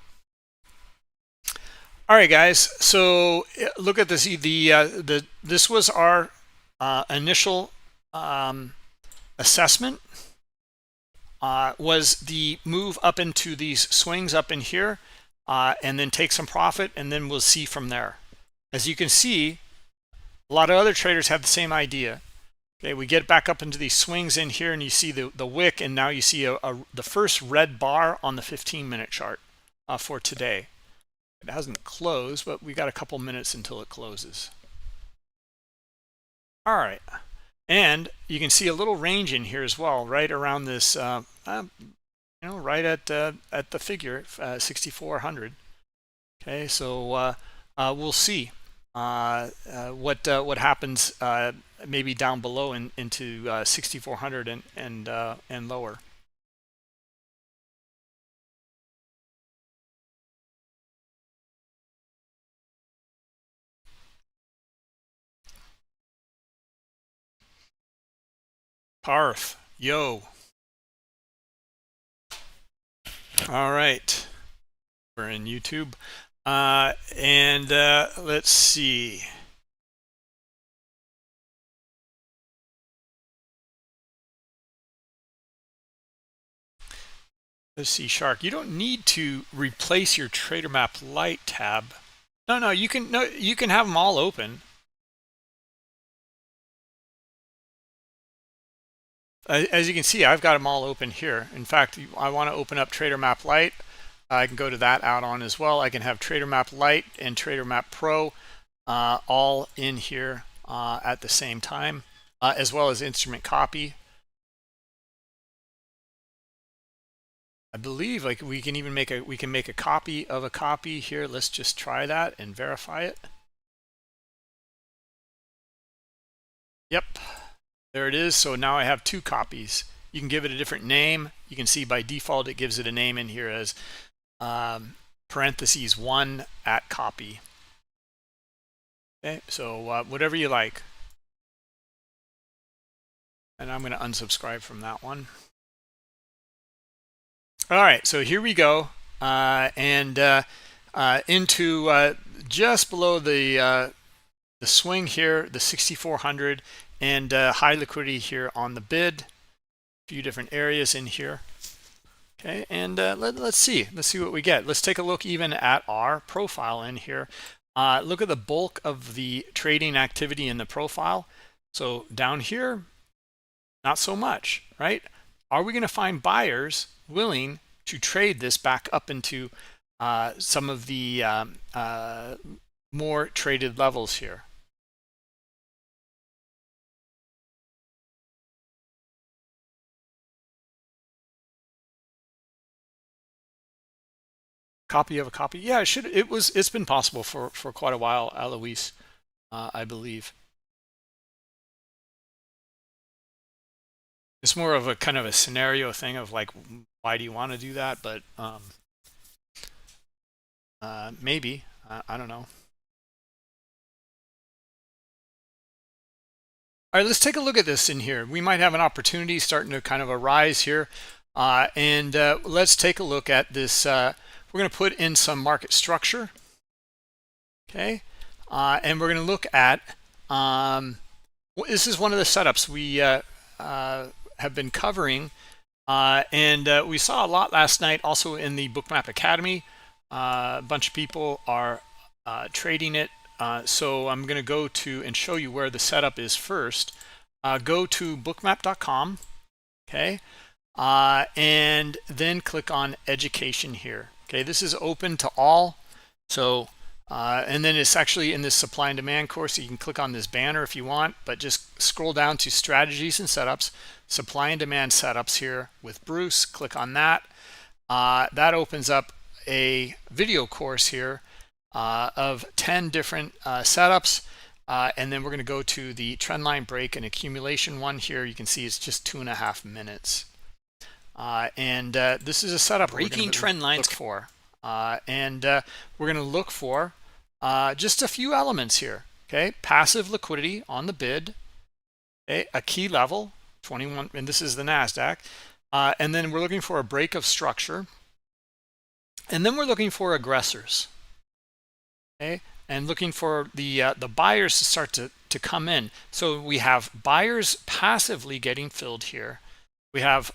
All right, guys. So look at this. This was our initial assessment. Was the move up into these swings up in here, and then take some profit, and then we'll see from there. As you can see, a lot of other traders have the same idea. Okay, we get back up into these swings in here, and you see the wick, and now you see the first red bar on the 15-minute chart for today. It hasn't closed, but we got a couple minutes until it closes. All right, and you can see a little range in here as well, right around this, right at the figure 6,400. Okay, so we'll see what happens maybe down below into 6,400 and lower. Parth, yo. All right, we're in YouTube, and let's see. Let's see, Shark. You don't need to replace your Trader Map Lite tab. No, you can have them all open. As you can see, I've got them all open here. In fact, I want to open up Trader Map Lite. I can go to that add-on as well. I can have Trader Map Lite and Trader Map Pro all in here at the same time, as well as instrument copy. I believe like we can even make a copy of a copy here. Let's just try that and verify it. Yep, there it is. So now I have 2 copies. You can give it a different name. You can see by default it gives it a name in here as parentheses 1 at copy. Okay, so whatever you like. And I'm going to unsubscribe from that one. All right, so here we go, into just below the swing here, the 6,400, and high liquidity here on the bid. A few different areas in here. Okay, and let's see what we get. Let's take a look even at our profile in here. Look at the bulk of the trading activity in the profile. So down here, not so much, right? Are we going to find buyers willing to trade this back up into some of the more traded levels here? Copy of a copy. Yeah, it should. It's been possible for quite a while, Alois, I believe. It's more of a kind of a scenario thing of like, why do you want to do that? But maybe, I don't know. All right, let's take a look at this in here. We might have an opportunity starting to kind of arise here. And let's take a look at this. We're going to put in some market structure. Okay. And we're going to look at, this is one of the setups we have been covering. And we saw a lot last night also in the Bookmap Academy. A bunch of people are trading it. So I'm going to go to and show you where the setup is first. Go to bookmap.com. Okay. And then click on education here. Okay. This is open to all. So, and then it's actually in this supply and demand course. So you can click on this banner if you want, but just scroll down to strategies and setups, supply and demand setups here with Bruce. Click on that. That opens up a video course here of 10 different setups. And then we're going to go to the trendline break and accumulation one here. You can see it's just 2.5 minutes. This is a setup breaking trend lines for. We're going to look for just a few elements here. Okay, passive liquidity on the bid. Okay, a key level 21, and this is the NASDAQ. And then we're looking for a break of structure. And then we're looking for aggressors. Okay, and looking for the buyers to start to come in. So we have buyers passively getting filled here. We have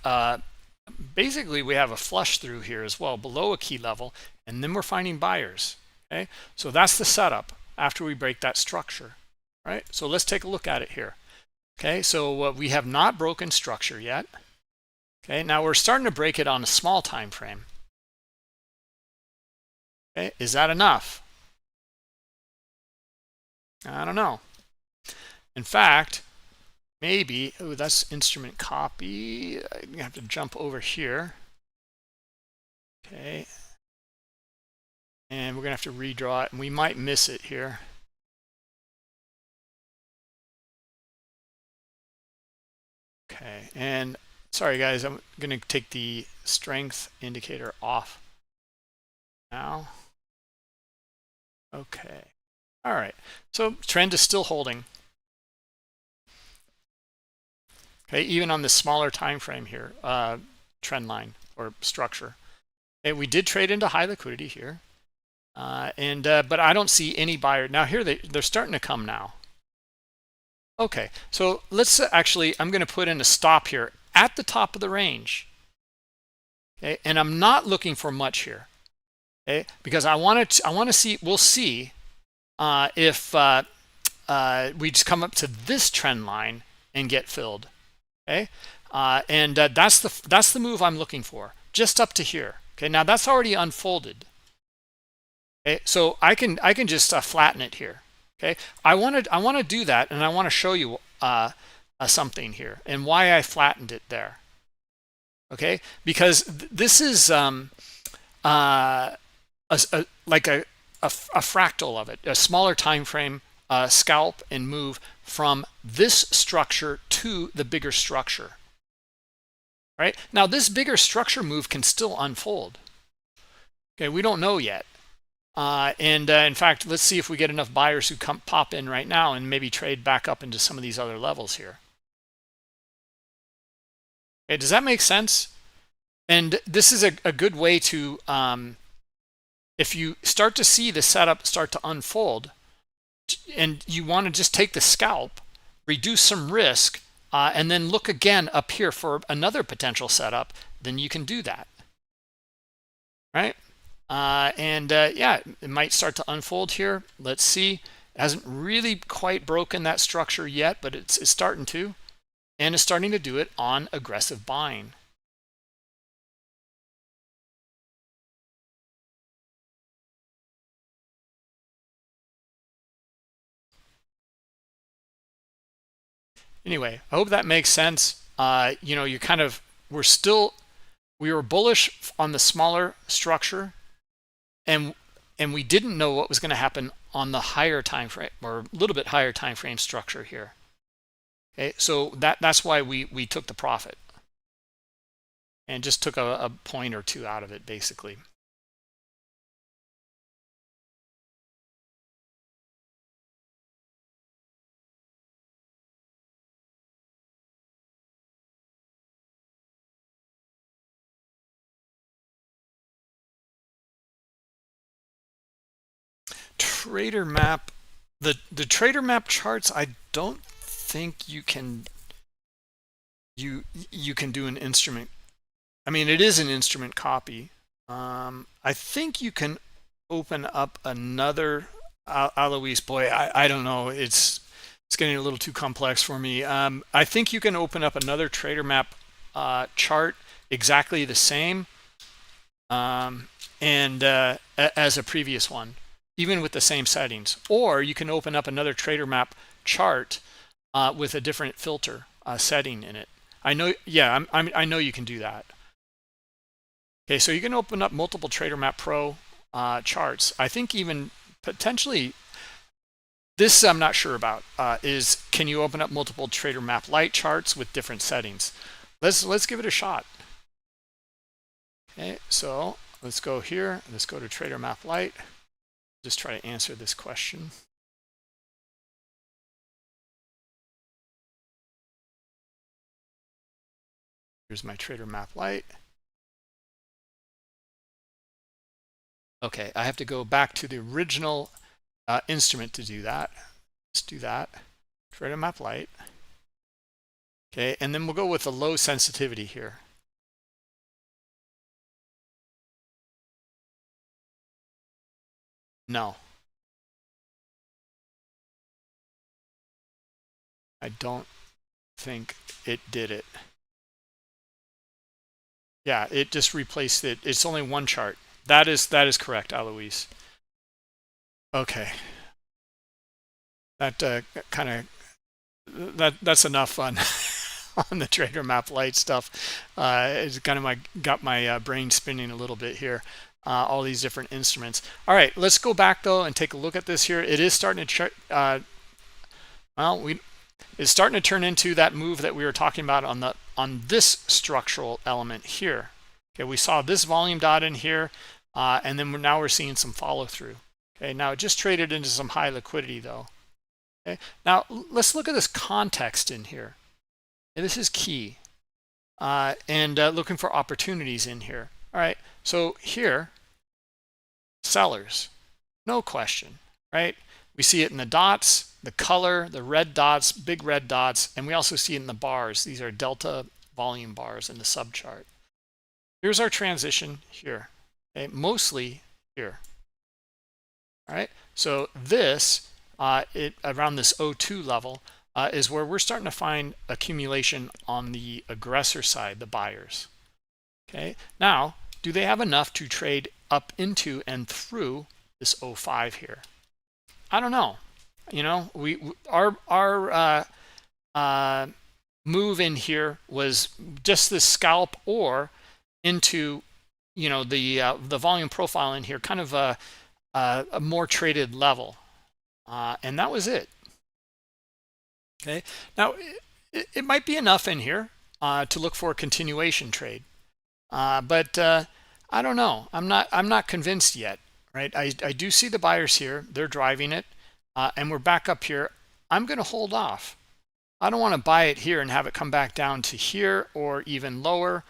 basically we have a flush through here as well below a key level, and then we're finding buyers. Okay, so that's the setup after we break that structure. Right, so let's take a look at it here. Okay, so we have not broken structure yet. Okay, now we're starting to break it on a small time frame. Okay, is that enough? I don't know. In fact, maybe, oh, that's instrument copy. I'm gonna have to jump over here. Okay. And we're gonna have to redraw it, and we might miss it here. Okay, and sorry guys, I'm gonna take the strength indicator off now. Okay. All right, so trend is still holding. Okay, even on the smaller time frame here, trend line or structure. And we did trade into high liquidity here, but I don't see any buyer now. Here they're starting to come now. Okay, so let's actually, I'm going to put in a stop here at the top of the range. Okay, and I'm not looking for much here. Okay, because I want to see. We'll see. If we just come up to this trend line and get filled, okay, that's the move I'm looking for, just up to here. Okay, now that's already unfolded. Okay, so I can just flatten it here. Okay, I want to do that, and I want to show you something here and why I flattened it there. okay? Because this is like a fractal of it, a smaller time frame scalp and move from this structure to the bigger structure, right? Now, this bigger structure move can still unfold. Okay, we don't know yet. In fact, let's see if we get enough buyers who pop in right now and maybe trade back up into some of these other levels here. Okay, does that make sense? And this is a good way to, if you start to see the setup start to unfold and you want to just take the scalp, reduce some risk, and then look again up here for another potential setup, then you can do that, right? Yeah, it might start to unfold here. Let's see. It hasn't really quite broken that structure yet, but it's starting to, and it's starting to do it on aggressive buying. Anyway, I hope that makes sense. You know, you kind of, we were bullish on the smaller structure, and we didn't know what was going to happen on the higher time frame, or a little bit higher time frame structure here. Okay, so that's why we took the profit and just took a point or two out of it, basically. Trader map, the trader map charts, I don't think you can do an instrument. I mean, it is an instrument copy. I think you can open up another Alois. Boy, I don't know. It's getting a little too complex for me. I think you can open up another trader map chart exactly the same and as a previous one, even with the same settings. Or you can open up another trader map chart with a different filter setting in it. I know, yeah, I know you can do that. Okay, so you can open up multiple Trader Map Pro charts. I think even potentially, this I'm not sure about, is can you open up multiple Trader Map Lite charts with different settings? Let's give it a shot. Okay, so let's go here. Let's go to Trader Map Lite. Just try to answer this question. Here's my Trader Map Lite. Okay, I have to go back to the original instrument to do that. Let's do that. Trader Map Lite. Okay, and then we'll go with the low sensitivity here. No. I don't think it did it. Yeah, it just replaced it. It's only one chart. That is correct, Alois. Okay. That kind of that's enough fun on the Trader Map Lite stuff. It's kind of got my brain spinning a little bit here. All these different instruments. All right, let's go back though and take a look at this here. It is starting to it's starting to turn into that move that we were talking about on this structural element here. Okay, we saw this volume dot in here, and then now we're seeing some follow through. Okay, now it just traded into some high liquidity though. Okay, now let's look at this context in here. And this is key, and looking for opportunities in here. All right, so here, sellers, no question, right? We see it in the dots, the color, the red dots, big red dots, and we also see it in the bars. These are delta volume bars in the subchart. Here's our transition here, okay, mostly here. All right, so this, around this O2 level, is where we're starting to find accumulation on the aggressor side, the buyers. Okay, now, do they have enough to trade up into and through this 05 here? I don't know. You know, our move in here was just this scalp or into, you know, the volume profile in here, kind of a more traded level, and that was it. Okay, now it might be enough in here to look for a continuation trade, but I don't know. I'm not convinced yet, right? I do see the buyers here. They're driving it, and we're back up here. I'm going to hold off. I don't want to buy it here and have it come back down to here or even lower,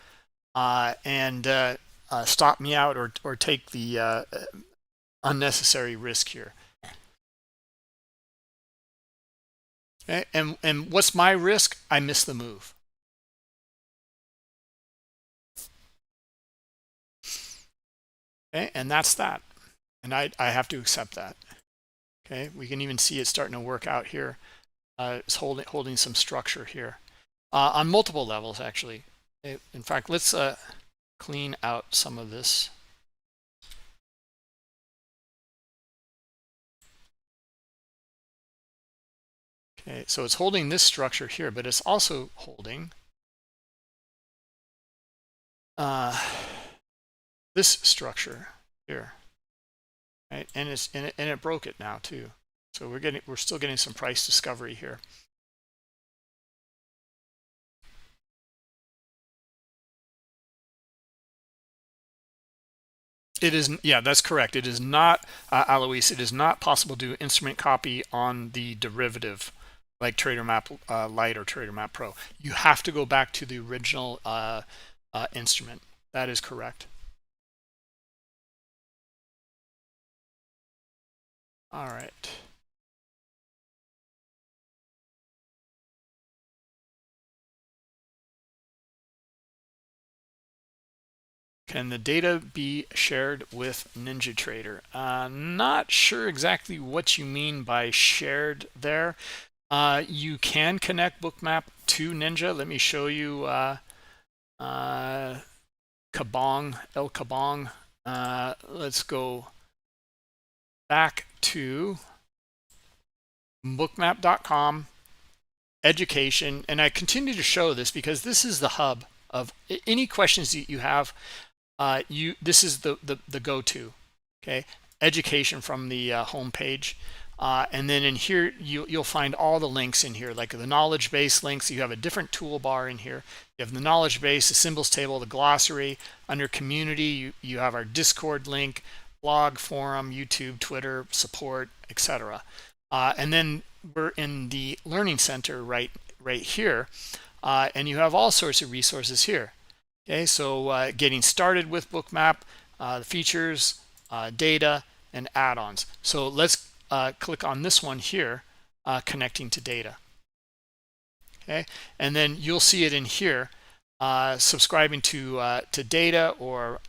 and stop me out or take the unnecessary risk here. Okay? And what's my risk? I miss the move. Okay, and that's that. And I have to accept that. Okay, we can even see it starting to work out here. It's holding some structure here on multiple levels, actually. In fact, let's clean out some of this. Okay, so it's holding this structure here, but it's also holding this structure here, right? And it broke it now too. So we're still getting some price discovery here. It is, yeah, that's correct. It is not, Alois, it is not possible to do instrument copy on the derivative like TraderMap Lite or TraderMap Pro. You have to go back to the original instrument. That is correct. All right. Can the data be shared with NinjaTrader? Not sure exactly what you mean by shared there. You can connect Bookmap to Ninja. Let me show you Kabong. Let's go back to bookmap.com, education, and I continue to show this because this is the hub of any questions that you have. This is the go-to. Okay, education from the home page. And then in here, you'll find all the links in here, like the knowledge base links. You have a different toolbar in here. You have the knowledge base, the symbols table, the glossary. Under community, you have our Discord link, blog, forum, YouTube, Twitter, support, etc. And then we're in the learning center right here, and you have all sorts of resources here. Okay, so getting started with Bookmap, the features, data, and add-ons. So let's click on this one here, connecting to data. Okay, and then you'll see it in here, subscribing to data or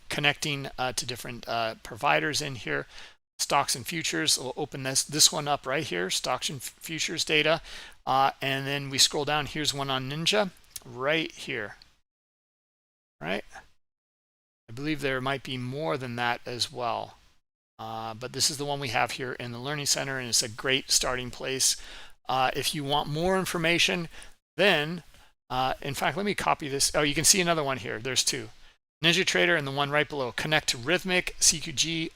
connecting to different providers in here. Stocks and futures. We'll open this one up right here, stocks and futures data, and then we scroll down. Here's one on Ninja right here. Right, I believe there might be more than that as well. But this is the one we have here in the Learning Center, and it's a great starting place. If you want more information, then, in fact, let me copy this. Oh, you can see another one here. There's two. NinjaTrader and the one right below. Connect to Rhythmic, CQG,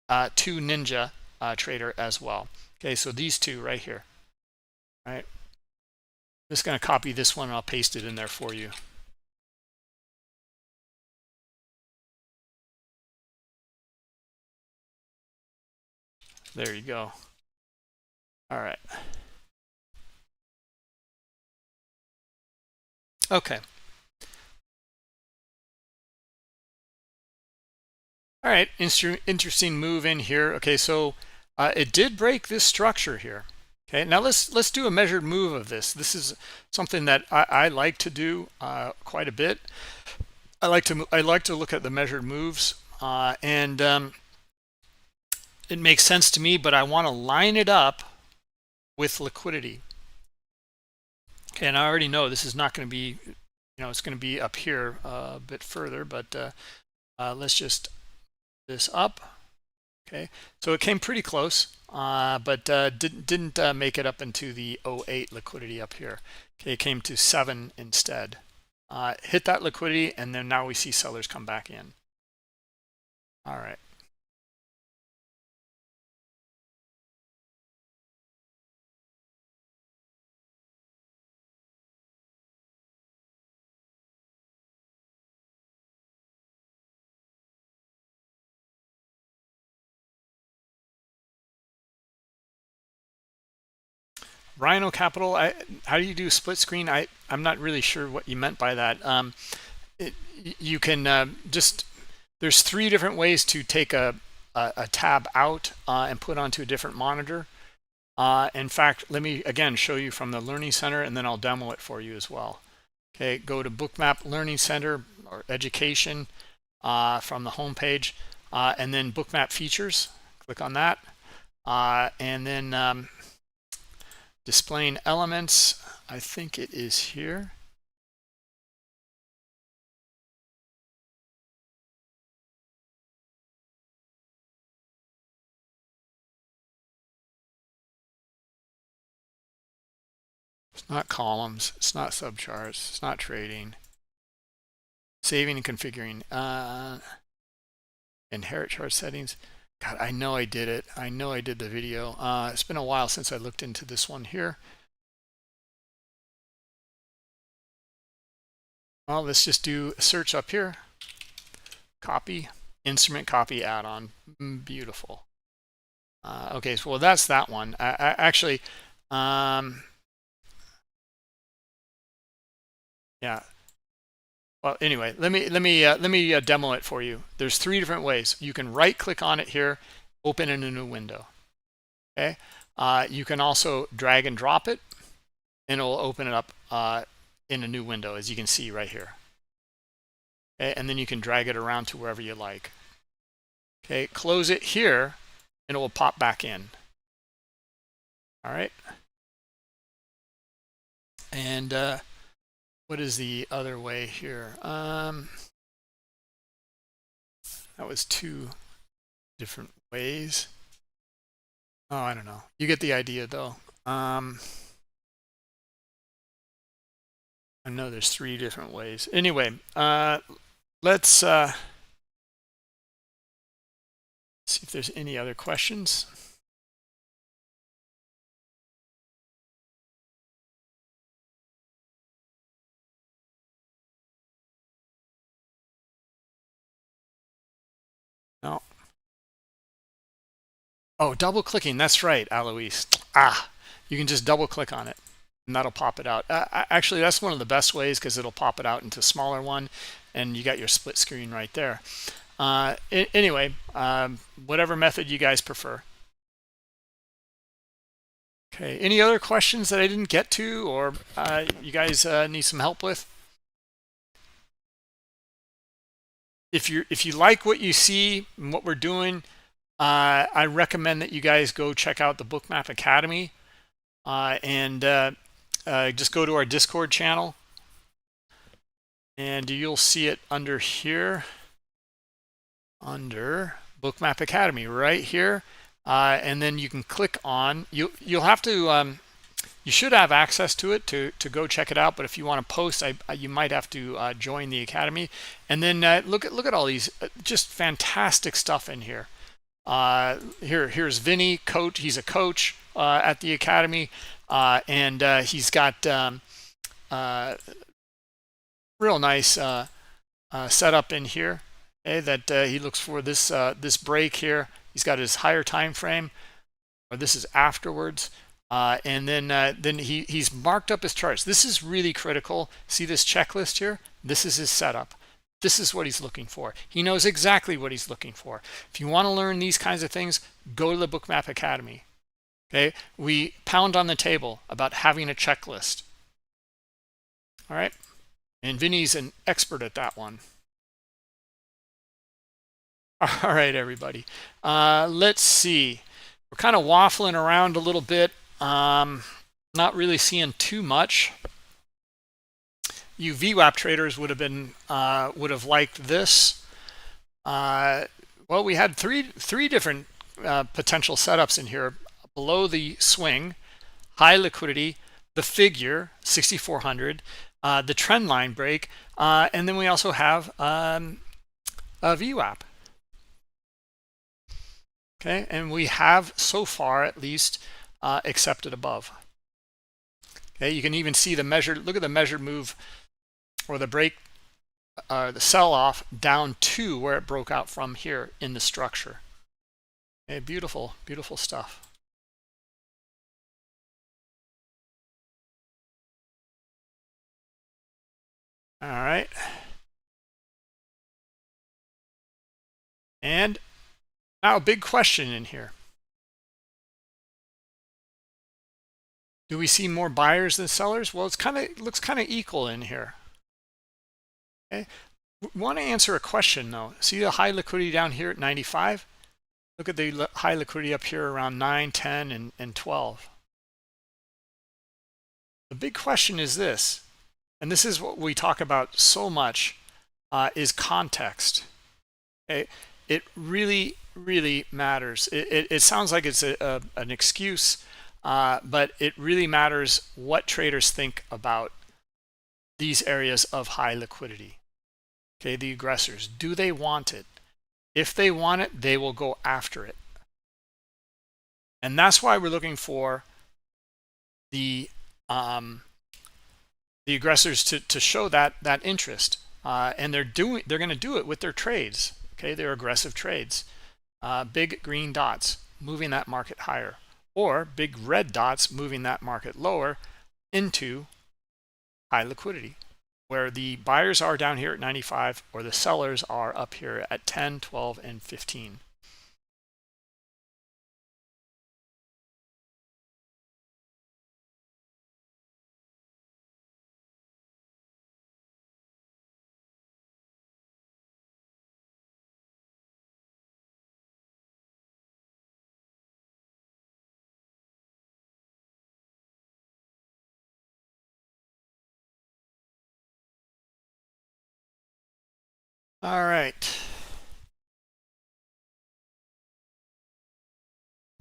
to Ninja Trader as well. Okay, so these two right here. All right. I'm just going to copy this one, and I'll paste it in there for you. There you go. All right. Okay. All right, interesting move in here. Okay, so it did break this structure here. Okay, now let's do a measured move of this. This is something that I like to do quite a bit. I like to look at the measured moves, and it makes sense to me, but I want to line it up with liquidity. Okay, and I already know this is not going to be, it's going to be up here a bit further, but let's just this up. Okay, so it came pretty close, but didn't make it up into the 08 liquidity up here. Okay, it came to 7 instead. Hit that liquidity, and then now we see sellers come back in. All right. Rhino Capital, how do you do split screen? I'm not really sure what you meant by that. You can just, there's 3 different ways to take a tab out and put onto a different monitor. In fact, let me again show you from the Learning Center, and then I'll demo it for you as well. Okay, go to Bookmap Learning Center or Education from the home page, and then Bookmap Features. Click on that, and then displaying elements. I think it is here. It's not columns, it's not subcharts, it's not trading. Saving and configuring. Inherit chart settings. God, I know I did it. I know I did the video. It's been a while since I looked into this one here. Well, let's just do a search up here. Copy, instrument copy add-on. Beautiful. Okay, so well, that's that one. I actually, yeah. Well, anyway, let me demo it for you. There's 3 different ways. You can right-click on it here, open in a new window. Okay. You can also drag and drop it, and it will open it up in a new window, as you can see right here. Okay, and then you can drag it around to wherever you like. Okay, close it here, and it will pop back in. All right. And what is the other way here? That was 2 different ways. Oh, I don't know. You get the idea, though. I know there's 3 different ways. Anyway, let's see if there's any other questions. No. Oh, double clicking. That's right, Alois. You can just double click on it, and that'll pop it out. Actually, that's one of the best ways, because it'll pop it out into a smaller one, and you got your split screen right there. Anyway, whatever method you guys prefer. Okay, any other questions that I didn't get to, or you guys need some help with? If you like what you see and what we're doing, I recommend that you guys go check out the Bookmap Academy, and just go to our Discord channel, and you'll see it under here, under Bookmap Academy right here, and then you can click on, you'll have to you should have access to it to go check it out, but if you want to post, you might have to join the academy. And then look at all these just fantastic stuff in here. Here's Vinny, coach. He's a coach at the academy, and he's got real nice setup in here. Okay, that he looks for this this break here. He's got his higher time frame, or this is afterwards. And then he's marked up his charts. This is really critical. See this checklist here? This is his setup. This is what he's looking for. He knows exactly what he's looking for. If you want to learn these kinds of things, go to the Bookmap Academy. Okay, we pound on the table about having a checklist. All right, and Vinny's an expert at that one. All right, everybody. Let's see. We're kind of waffling around a little bit. Not really seeing too much. You VWAP traders would have liked this. Well, we had three different potential setups in here. Below the swing, high liquidity, the figure 6400, the trend line break, and then we also have a VWAP. Okay, and we have so far at least accepted above. Okay, you can even see the measured, look at the measured move or the break, the sell off down to where it broke out from here in the structure. Okay, beautiful, beautiful stuff. All right. And now a big question in here. Do we see more buyers than sellers? Well, looks kind of equal in here. Okay. We want to answer a question though. See the high liquidity down here at 95? Look at the high liquidity up here around 9, 10, and 12. The big question is this, and this is what we talk about so much, is context. Okay. It really, really matters. It sounds like it's an excuse, but it really matters what traders think about these areas of high liquidity. Okay, the aggressors, do they want it? If they want it, they will go after it. And that's why we're looking for the aggressors to show that interest. And they're going to do it with their trades. Okay, they're aggressive trades. Big green dots moving that market higher, or big red dots moving that market lower into high liquidity, where the buyers are down here at 95 or the sellers are up here at 10, 12, and 15. All right.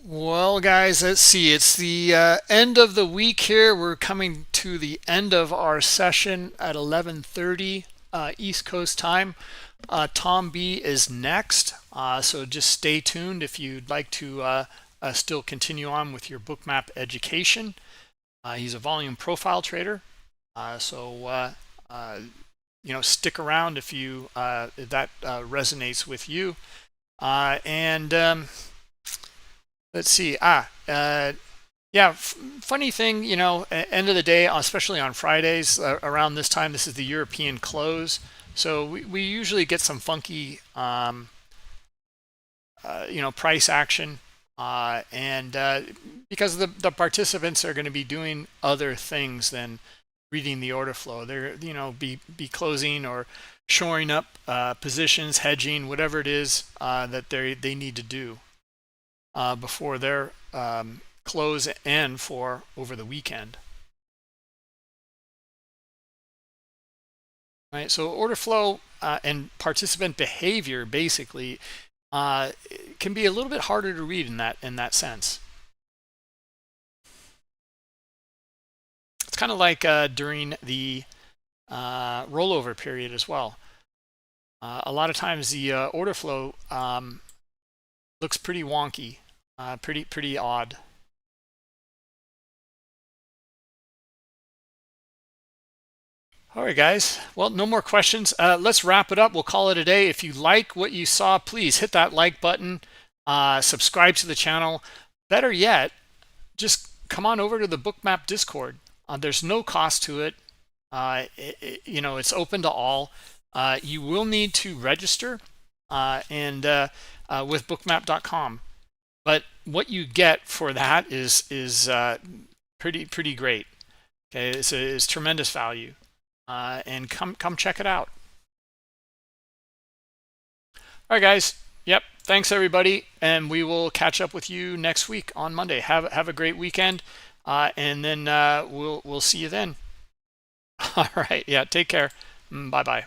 Well, guys, let's see. It's the end of the week here. We're coming to the end of our session at 11:30 East Coast time. Tom B is next, so just stay tuned if you'd like to still continue on with your Bookmap education. He's a volume profile trader, so you know, stick around if you if that resonates with you. Let's see. Yeah, funny thing, you know, end of the day, especially on Fridays around this time, this is the European close. So we usually get some funky, you know, price action. Because the participants are going to be doing other things than reading the order flow. They're, you know, be closing or shoring up positions, hedging, whatever it is that they need to do before their close and for over the weekend. Right, so order flow and participant behavior basically can be a little bit harder to read in that sense. It's kind of like during the rollover period as well. A lot of times the order flow looks pretty wonky, pretty odd. All right, guys. Well, no more questions. Let's wrap it up. We'll call it a day. If you like what you saw, please hit that like button, subscribe to the channel. Better yet, just come on over to the Bookmap Discord. There's no cost to it. You know, it's open to all. You will need to register and with bookmap.com. But what you get for that is pretty great. Okay, it's tremendous value. And come check it out. All right, guys. Yep. Thanks, everybody, and we will catch up with you next week on Monday. Have a great weekend, and then we'll see you then. All right. Yeah. Take care. Bye bye.